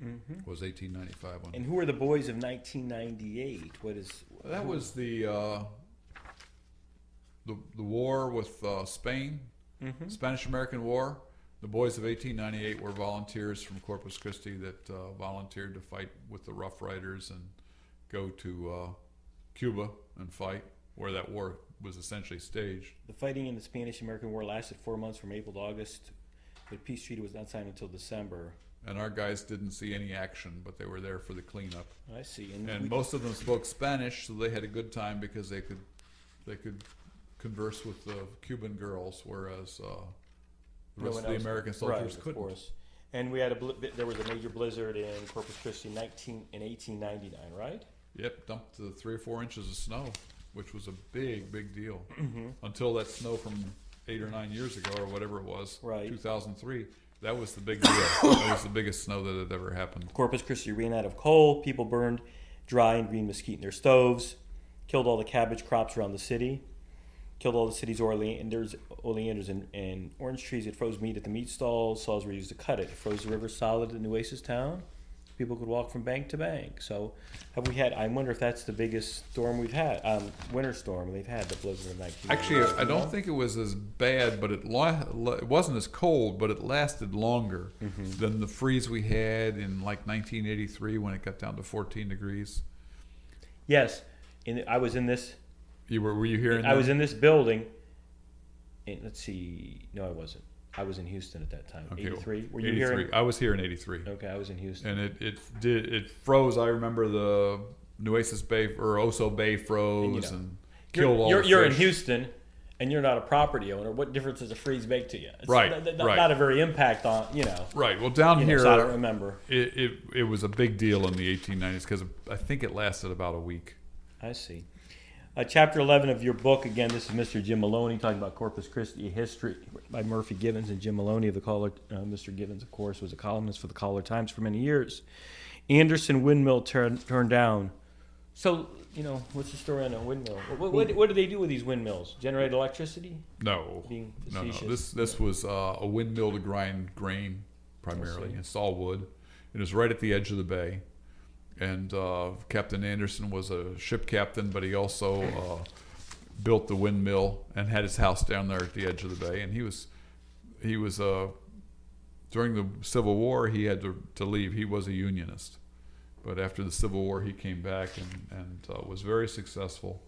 Speaker 2: Mm-hmm.
Speaker 3: Was 1895 one.
Speaker 2: And who are the boys of 1998?
Speaker 3: That was the war with Spain, Spanish-American War. The boys of 1898 were volunteers from Corpus Christi that volunteered to fight with the Rough Riders and go to Cuba and fight, where that war was essentially staged.
Speaker 2: The fighting in the Spanish-American War lasted 4 months from April to August, but a peace treaty was not signed until December.
Speaker 3: and our guys didn't see any action, but they were there for the cleanup.
Speaker 2: I see.
Speaker 3: And most of them spoke Spanish, so they had a good time because they could converse with the Cuban girls, whereas the rest of the American soldiers couldn't.
Speaker 2: Of course. And we had there was a major blizzard in Corpus Christi in 1899, right?
Speaker 3: Yep, dumped 3 or 4 inches of snow, which was a big deal. Until that snow from 8 or 9 years ago, or whatever it was,
Speaker 2: right.
Speaker 3: 2003. That was the big deal. That was the biggest snow that had ever happened.
Speaker 2: Corpus Christi ran out of coal. People burned dry and green mesquite in their stoves. Killed all the cabbage crops around the city. Killed all the city's oleanders and orange trees. It froze meat at the meat stalls. Saws were used to cut it. It froze the river solid in Nueces town. People could walk from bank to bank. So, have we had? I wonder if that's the biggest storm we've had, winter storm they've had. The blizzard of 19.
Speaker 3: Actually, I don't think it was as bad, but it wasn't as cold, but it lasted longer than the freeze we had in like 1983 when it got down to 14 degrees.
Speaker 2: Yes, I was in this.
Speaker 3: Were you here?
Speaker 2: I was in this building. And let's see. No, I wasn't. I was in Houston at that time.
Speaker 3: Okay,
Speaker 2: 83. Were you
Speaker 3: 83.
Speaker 2: here?
Speaker 3: I was here in 83.
Speaker 2: Okay, I was in Houston.
Speaker 3: And it froze. I remember the Nueces Bay or Oso Bay froze and killed all the fish.
Speaker 2: You're in Houston, and you're not a property owner. What difference does a freeze make to you? It's
Speaker 3: right.
Speaker 2: Not a very impact on
Speaker 3: Right. Well, down here,
Speaker 2: so I don't remember.
Speaker 3: It was a big deal in the 1890s because I think it lasted about a week.
Speaker 2: I see. Chapter 11 of your book, again, this is Mr. Jim Moloney talking about Corpus Christi history by Murphy Givens and Jim Moloney of the Caller. Mr. Givens, of course, was a columnist for the Caller Times for many years. Anderson windmill turned down. So, what's the story on a windmill? What do they do with these windmills? Generate electricity?
Speaker 3: No. No. This was a windmill to grind grain primarily. It's all wood. It was right at the edge of the bay. And Captain Anderson was a ship captain, but he also built the windmill and had his house down there at the edge of the bay. And he was during the Civil War, he had to leave. He was a Unionist, but after the Civil War, he came back and was very successful.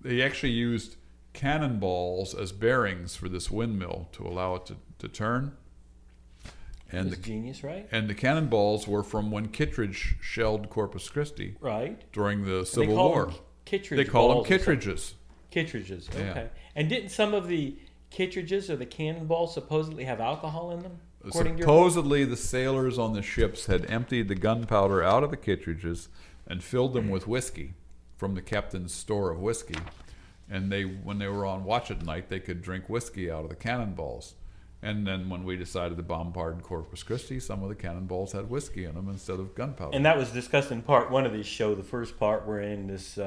Speaker 3: They actually used cannonballs as bearings for this windmill to allow it to turn. And
Speaker 2: That's genius, right?
Speaker 3: And the cannonballs were from when Kittredge shelled Corpus Christi.
Speaker 2: Right.
Speaker 3: During the Civil War.
Speaker 2: They call them
Speaker 3: Kittredges.
Speaker 2: Kittredges, okay.
Speaker 3: Yeah.
Speaker 2: And didn't some of the Kittredges or the cannonballs supposedly have alcohol in them?
Speaker 3: Supposedly the sailors on the ships had emptied the gunpowder out of the Kittredges and filled them with whiskey from the captain's store of whiskey. And when they were on watch at night, they could drink whiskey out of the cannonballs. And then when we decided to bombard Corpus Christi, some of the cannonballs had whiskey in them instead of gunpowder.
Speaker 2: And that was discussed in part one of this show. The first part wherein this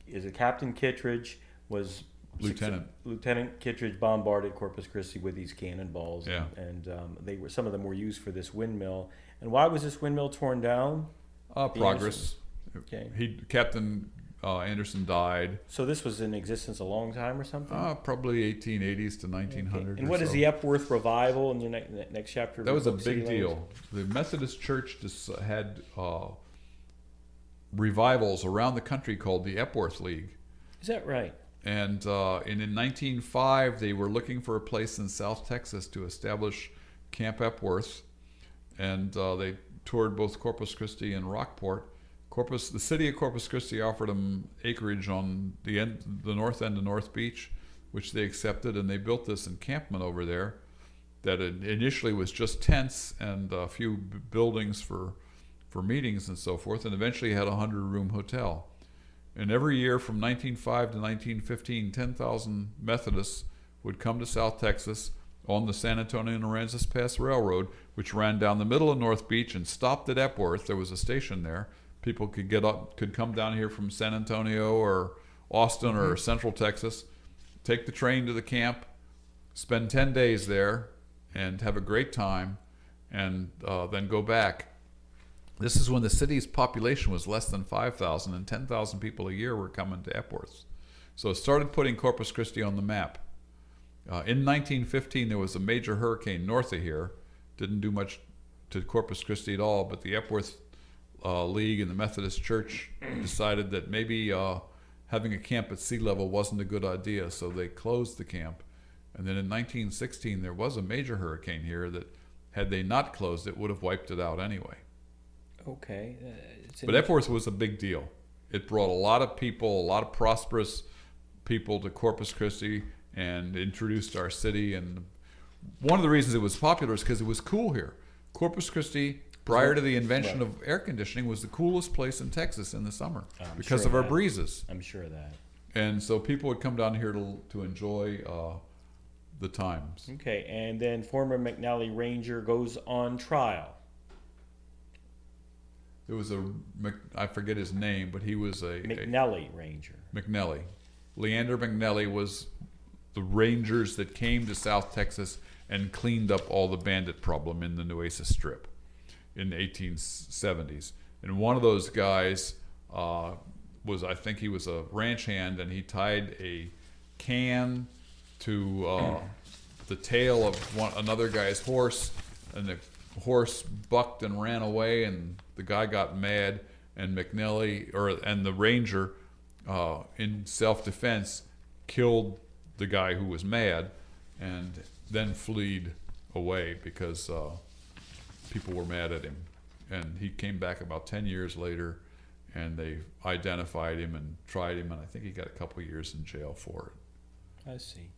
Speaker 2: is a Captain Kittredge was Lieutenant Kittredge bombarded Corpus Christi with these cannonballs.
Speaker 3: Yeah.
Speaker 2: And some of them were used for this windmill. And why was this windmill torn down?
Speaker 3: Progress.
Speaker 2: Okay.
Speaker 3: Captain Anderson died.
Speaker 2: So this was in existence a long time or something?
Speaker 3: Probably 1880s to 1900.
Speaker 2: Okay. And what is the Epworth Revival in the next chapter?
Speaker 3: That was a big deal. The Methodist Church just had revivals around the country called the Epworth League.
Speaker 2: Is that right?
Speaker 3: And in 1905, they were looking for a place in South Texas to establish Camp Epworth. And they toured both Corpus Christi and Rockport. The city of Corpus Christi offered them acreage on the north end of North Beach, which they accepted, and they built this encampment over there that initially was just tents and a few buildings for meetings and so forth, and eventually had a 100-room hotel. And every year from 1905 to 1915, 10,000 Methodists would come to South Texas on the San Antonio and Aransas Pass Railroad, which ran down the middle of North Beach and stopped at Epworth. There was a station there. People could come down here from San Antonio or Austin or Central Texas, take the train to the camp, spend 10 days there, and have a great time, and then go back. This is when the city's population was less than 5,000, and 10,000 people a year were coming to Epworth. So it started putting Corpus Christi on the map. In 1915, there was a major hurricane north of here. Didn't do much to Corpus Christi at all, but the Epworth League and the Methodist Church decided that maybe having a camp at sea level wasn't a good idea, so they closed the camp. And then in 1916, there was a major hurricane here that Had they not closed it, would have wiped it out anyway.
Speaker 2: Okay.
Speaker 3: But Epworth was a big deal. It brought a lot of people, a lot of prosperous people to Corpus Christi and introduced our city. And one of the reasons it was popular is because it was cool here. Corpus Christi, prior to the invention of air conditioning, was the coolest place in Texas in the summer because of our breezes.
Speaker 2: I'm sure of that.
Speaker 3: And so people would come down here to enjoy the times.
Speaker 2: Okay, and then former McNally Ranger goes on trial.
Speaker 3: There was I forget his name, but he was
Speaker 2: McNally Ranger.
Speaker 3: McNally. Leander McNally was the Rangers that came to South Texas and cleaned up all the bandit problem in the Nueces Strip in the 1870s. And one of those guys I think he was a ranch hand, and he tied a can to the tail of another guy's horse, and the horse bucked and ran away, and the guy got mad, and the ranger, in self-defense, killed the guy who was mad, and then fled away because people were mad at him. And he came back about 10 years later, and they identified him and tried him, and I think he got a couple of years in jail for it.
Speaker 2: I see.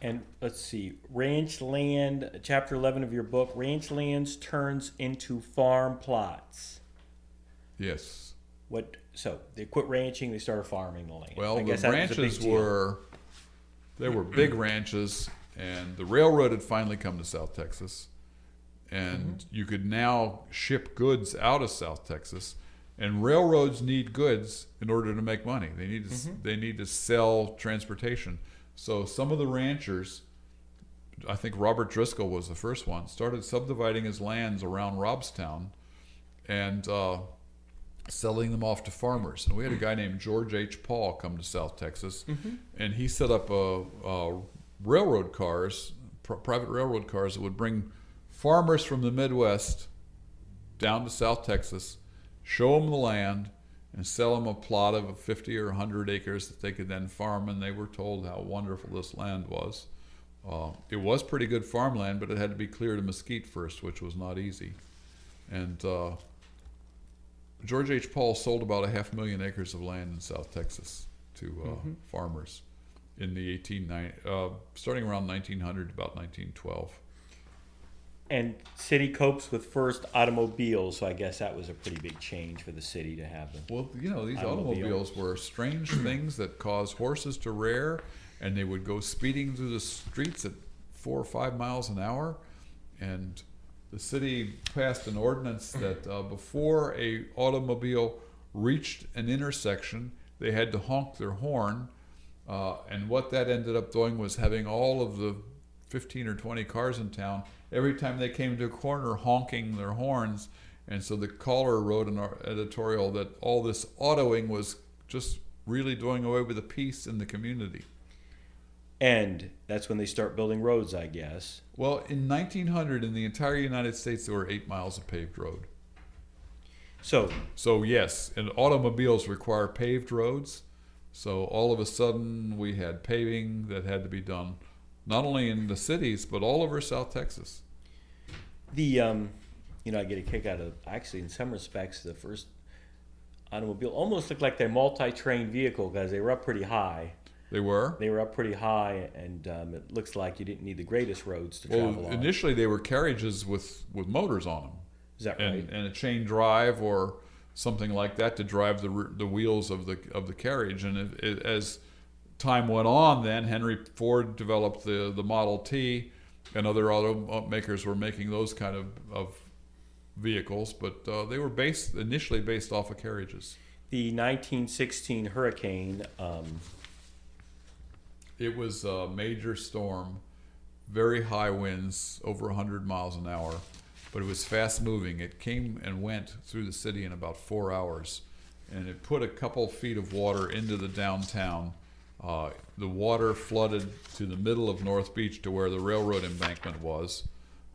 Speaker 2: And let's see, ranch land, chapter 11 of your book, ranch lands turns into farm plots.
Speaker 3: Yes.
Speaker 2: So they quit ranching, they started farming the land.
Speaker 3: Well, the ranches were big ranches, and the railroad had finally come to South Texas, and you could now ship goods out of South Texas, and railroads need goods in order to make money. They need to sell transportation. So some of the ranchers, I think Robert Driscoll was the first one, started subdividing his lands around Robstown and selling them off to farmers. And we had a guy named George H. Paul come to South Texas, and he set up railroad cars, private railroad cars that would bring farmers from the Midwest down to South Texas, show them the land, and sell them a plot of 50 or 100 acres that they could then farm, and they were told how wonderful this land was. It was pretty good farmland, but it had to be cleared of mesquite first, which was not easy. And George H. Paul sold about 500,000 acres of land in South Texas to farmers in the starting around 1900 to about 1912.
Speaker 2: And city copes with first automobiles, so I guess that was a pretty big change for the city to have them.
Speaker 3: Well, these automobiles were strange things that caused horses to rear, and they would go speeding through the streets at 4 or 5 miles an hour. And the city passed an ordinance that before a automobile reached an intersection, they had to honk their horn. And what that ended up doing was having all of the 15 or 20 cars in town, every time they came to a corner, honking their horns. And so the caller wrote an editorial that all this autoing was just really doing away with the peace in the community.
Speaker 2: And that's when they start building roads, I guess.
Speaker 3: Well, in 1900, in the entire United States, there were 8 miles of paved road. So yes, and automobiles require paved roads. So all of a sudden, we had paving that had to be done, not only in the cities, but all over South Texas.
Speaker 2: I get a kick out of, actually, in some respects, the first automobile almost looked like their multi-train vehicle because they were up pretty high.
Speaker 3: They were?
Speaker 2: They were up pretty high, and it looks like you didn't need the greatest roads to travel on.
Speaker 3: Initially they were carriages with motors on them.
Speaker 2: Is that right?
Speaker 3: And a chain drive or something like that to drive the wheels of the carriage. And as time went on, then Henry Ford developed the Model T, and other automakers were making those kind of vehicles, but they were initially based off of carriages.
Speaker 2: The 1916 hurricane.
Speaker 3: It was a major storm, very high winds, over 100 miles an hour, but it was fast moving. It came and went through the city in about 4 hours, and it put a couple feet of water into the downtown. The water flooded to the middle of North Beach to where the railroad embankment was,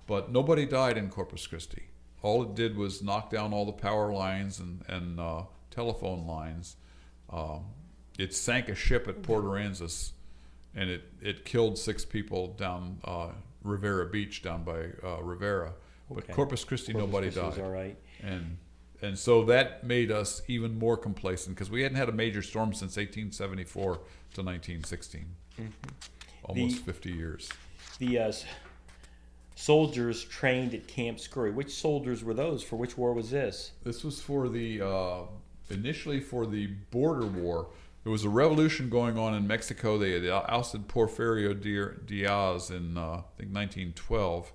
Speaker 3: but nobody died in Corpus Christi. All it did was knock down all the power lines and telephone lines. It sank a ship at Port Aransas, and it killed 6 people down Rivera Beach, down by Rivera. But
Speaker 2: Okay.
Speaker 3: Corpus Christi, nobody
Speaker 2: Christi was
Speaker 3: died.
Speaker 2: all right.
Speaker 3: And so that made us even more complacent because we hadn't had a major storm since 1874 to 1916. Almost 50 years.
Speaker 2: The soldiers trained at Camp Scurry. Which soldiers were those? For which war was this?
Speaker 3: This was for the initially for the border war. There was a revolution going on in Mexico. They had ousted Porfirio Diaz in I think 1912,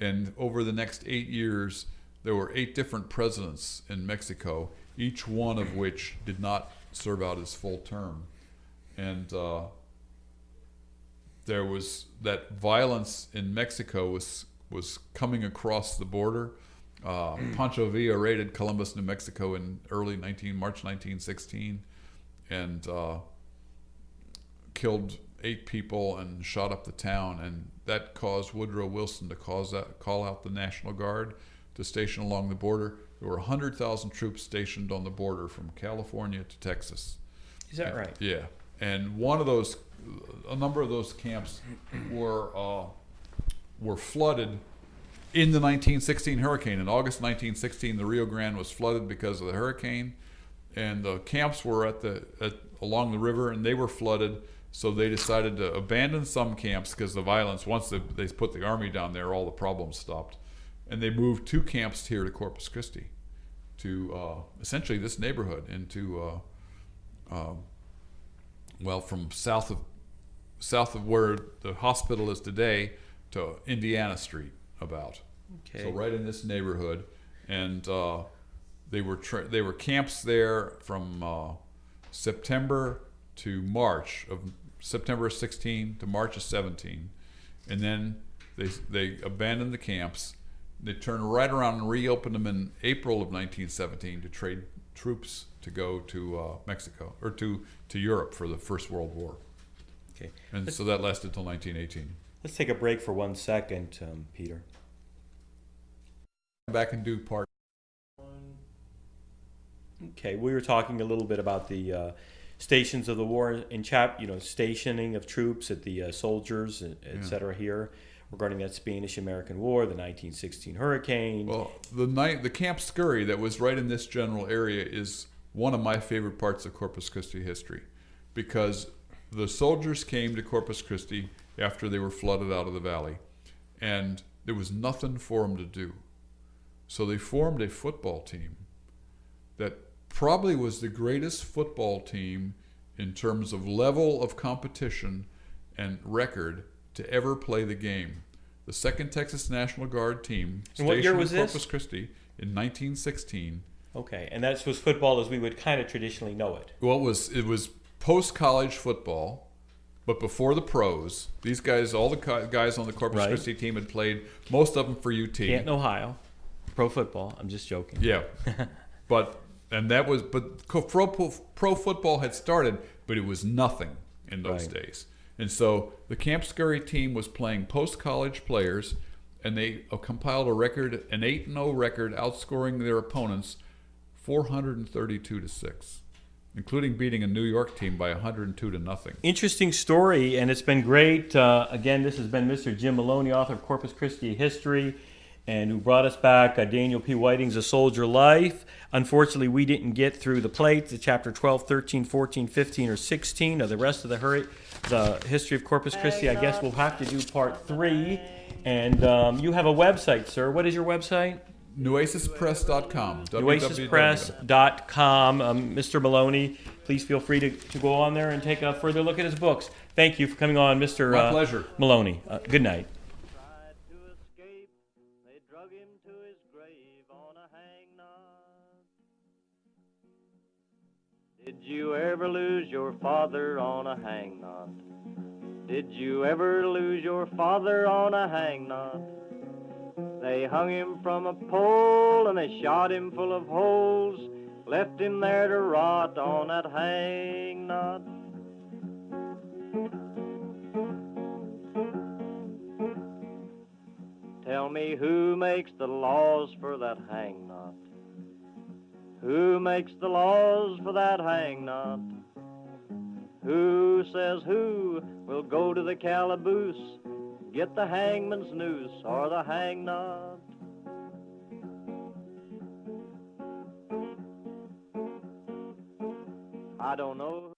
Speaker 3: and over the next 8 years, there were 8 different presidents in Mexico, each one of which did not serve out his full term, and there was that violence in Mexico was coming across the border. Pancho Villa raided Columbus, New Mexico in March 1916, and killed 8 people and shot up the town, and that caused Woodrow Wilson to call out the National Guard to station along the border. There were 100,000 troops stationed on the border from California to Texas.
Speaker 2: Is that right?
Speaker 3: Yeah, and a number of those camps were flooded in the 1916 hurricane. In August 1916, the Rio Grande was flooded because of the hurricane, and the camps were along the river, and they were flooded. So they decided to abandon some camps because the violence. Once they put the army down there, all the problems stopped, and they moved 2 camps here to Corpus Christi, to essentially this neighborhood, into from south of where the hospital is today to Indiana Street about.
Speaker 2: Okay.
Speaker 3: So right in this neighborhood, and they were camps there from September to March of September 16 to March of 17, and then they abandoned the camps. They turned right around and reopened them in April of 1917 to trade troops to go to Mexico or to Europe for the First World War.
Speaker 2: Okay.
Speaker 3: And so that lasted till 1918.
Speaker 2: Let's take a break for 1 second, Peter.
Speaker 3: Come back and do part.
Speaker 2: Okay, we were talking a little bit about the stations of the war in stationing of troops at the soldiers, et cetera, here regarding that Spanish-American War, the 1916 hurricane.
Speaker 3: Well, the Camp Scurry that was right in this general area is one of my favorite parts of Corpus Christi history, because the soldiers came to Corpus Christi after they were flooded out of the valley, and there was nothing for them to do. So they formed a football team that probably was the greatest football team in terms of level of competition and record to ever play the game. The 2nd Texas National Guard team stationed in Corpus Christi in 1916.
Speaker 2: Okay, and that was football as we would kind of traditionally know it.
Speaker 3: Well, it was post-college football, but before the pros. These guys, all the guys on the Corpus Christi team had played, most of them for UT.
Speaker 2: Canton, Ohio. Pro football. I'm just joking.
Speaker 3: Yeah. But pro football had started, but it was nothing in those days. And so the Camp Scurry team was playing post-college players, and they compiled an 8-0 record, outscoring their opponents 432-6, including beating a New York team by 102-0.
Speaker 2: Interesting story, and it's been great. Again, this has been Mr. Jim Moloney, author of Corpus Christi History, and who brought us back Daniel P. Whiting's A Soldier Life. Unfortunately, we didn't get through the plates, the chapter 12, 13, 14, 15, or 16, or the rest of the history of Corpus Christi. I guess we'll have to do part 3. And you have a website, sir. What is your website?
Speaker 3: NuesisPress.com.
Speaker 2: NuesisPress.com. Mr. Moloney, please feel free to go on there and take a further look at his books. Thank you for coming on, Mr.
Speaker 3: My pleasure.
Speaker 2: Moloney. Good night.
Speaker 1: Did you ever lose your father on a hang knot? Did you ever lose your father on a hang knot? They hung him from a pole and they shot him full of holes, left him there to rot on that hang knot. Tell me who makes the laws for that hang knot? Who makes the laws for that hang knot? Who says who will go to the calaboose, get the hangman's noose or the hang knot? I don't know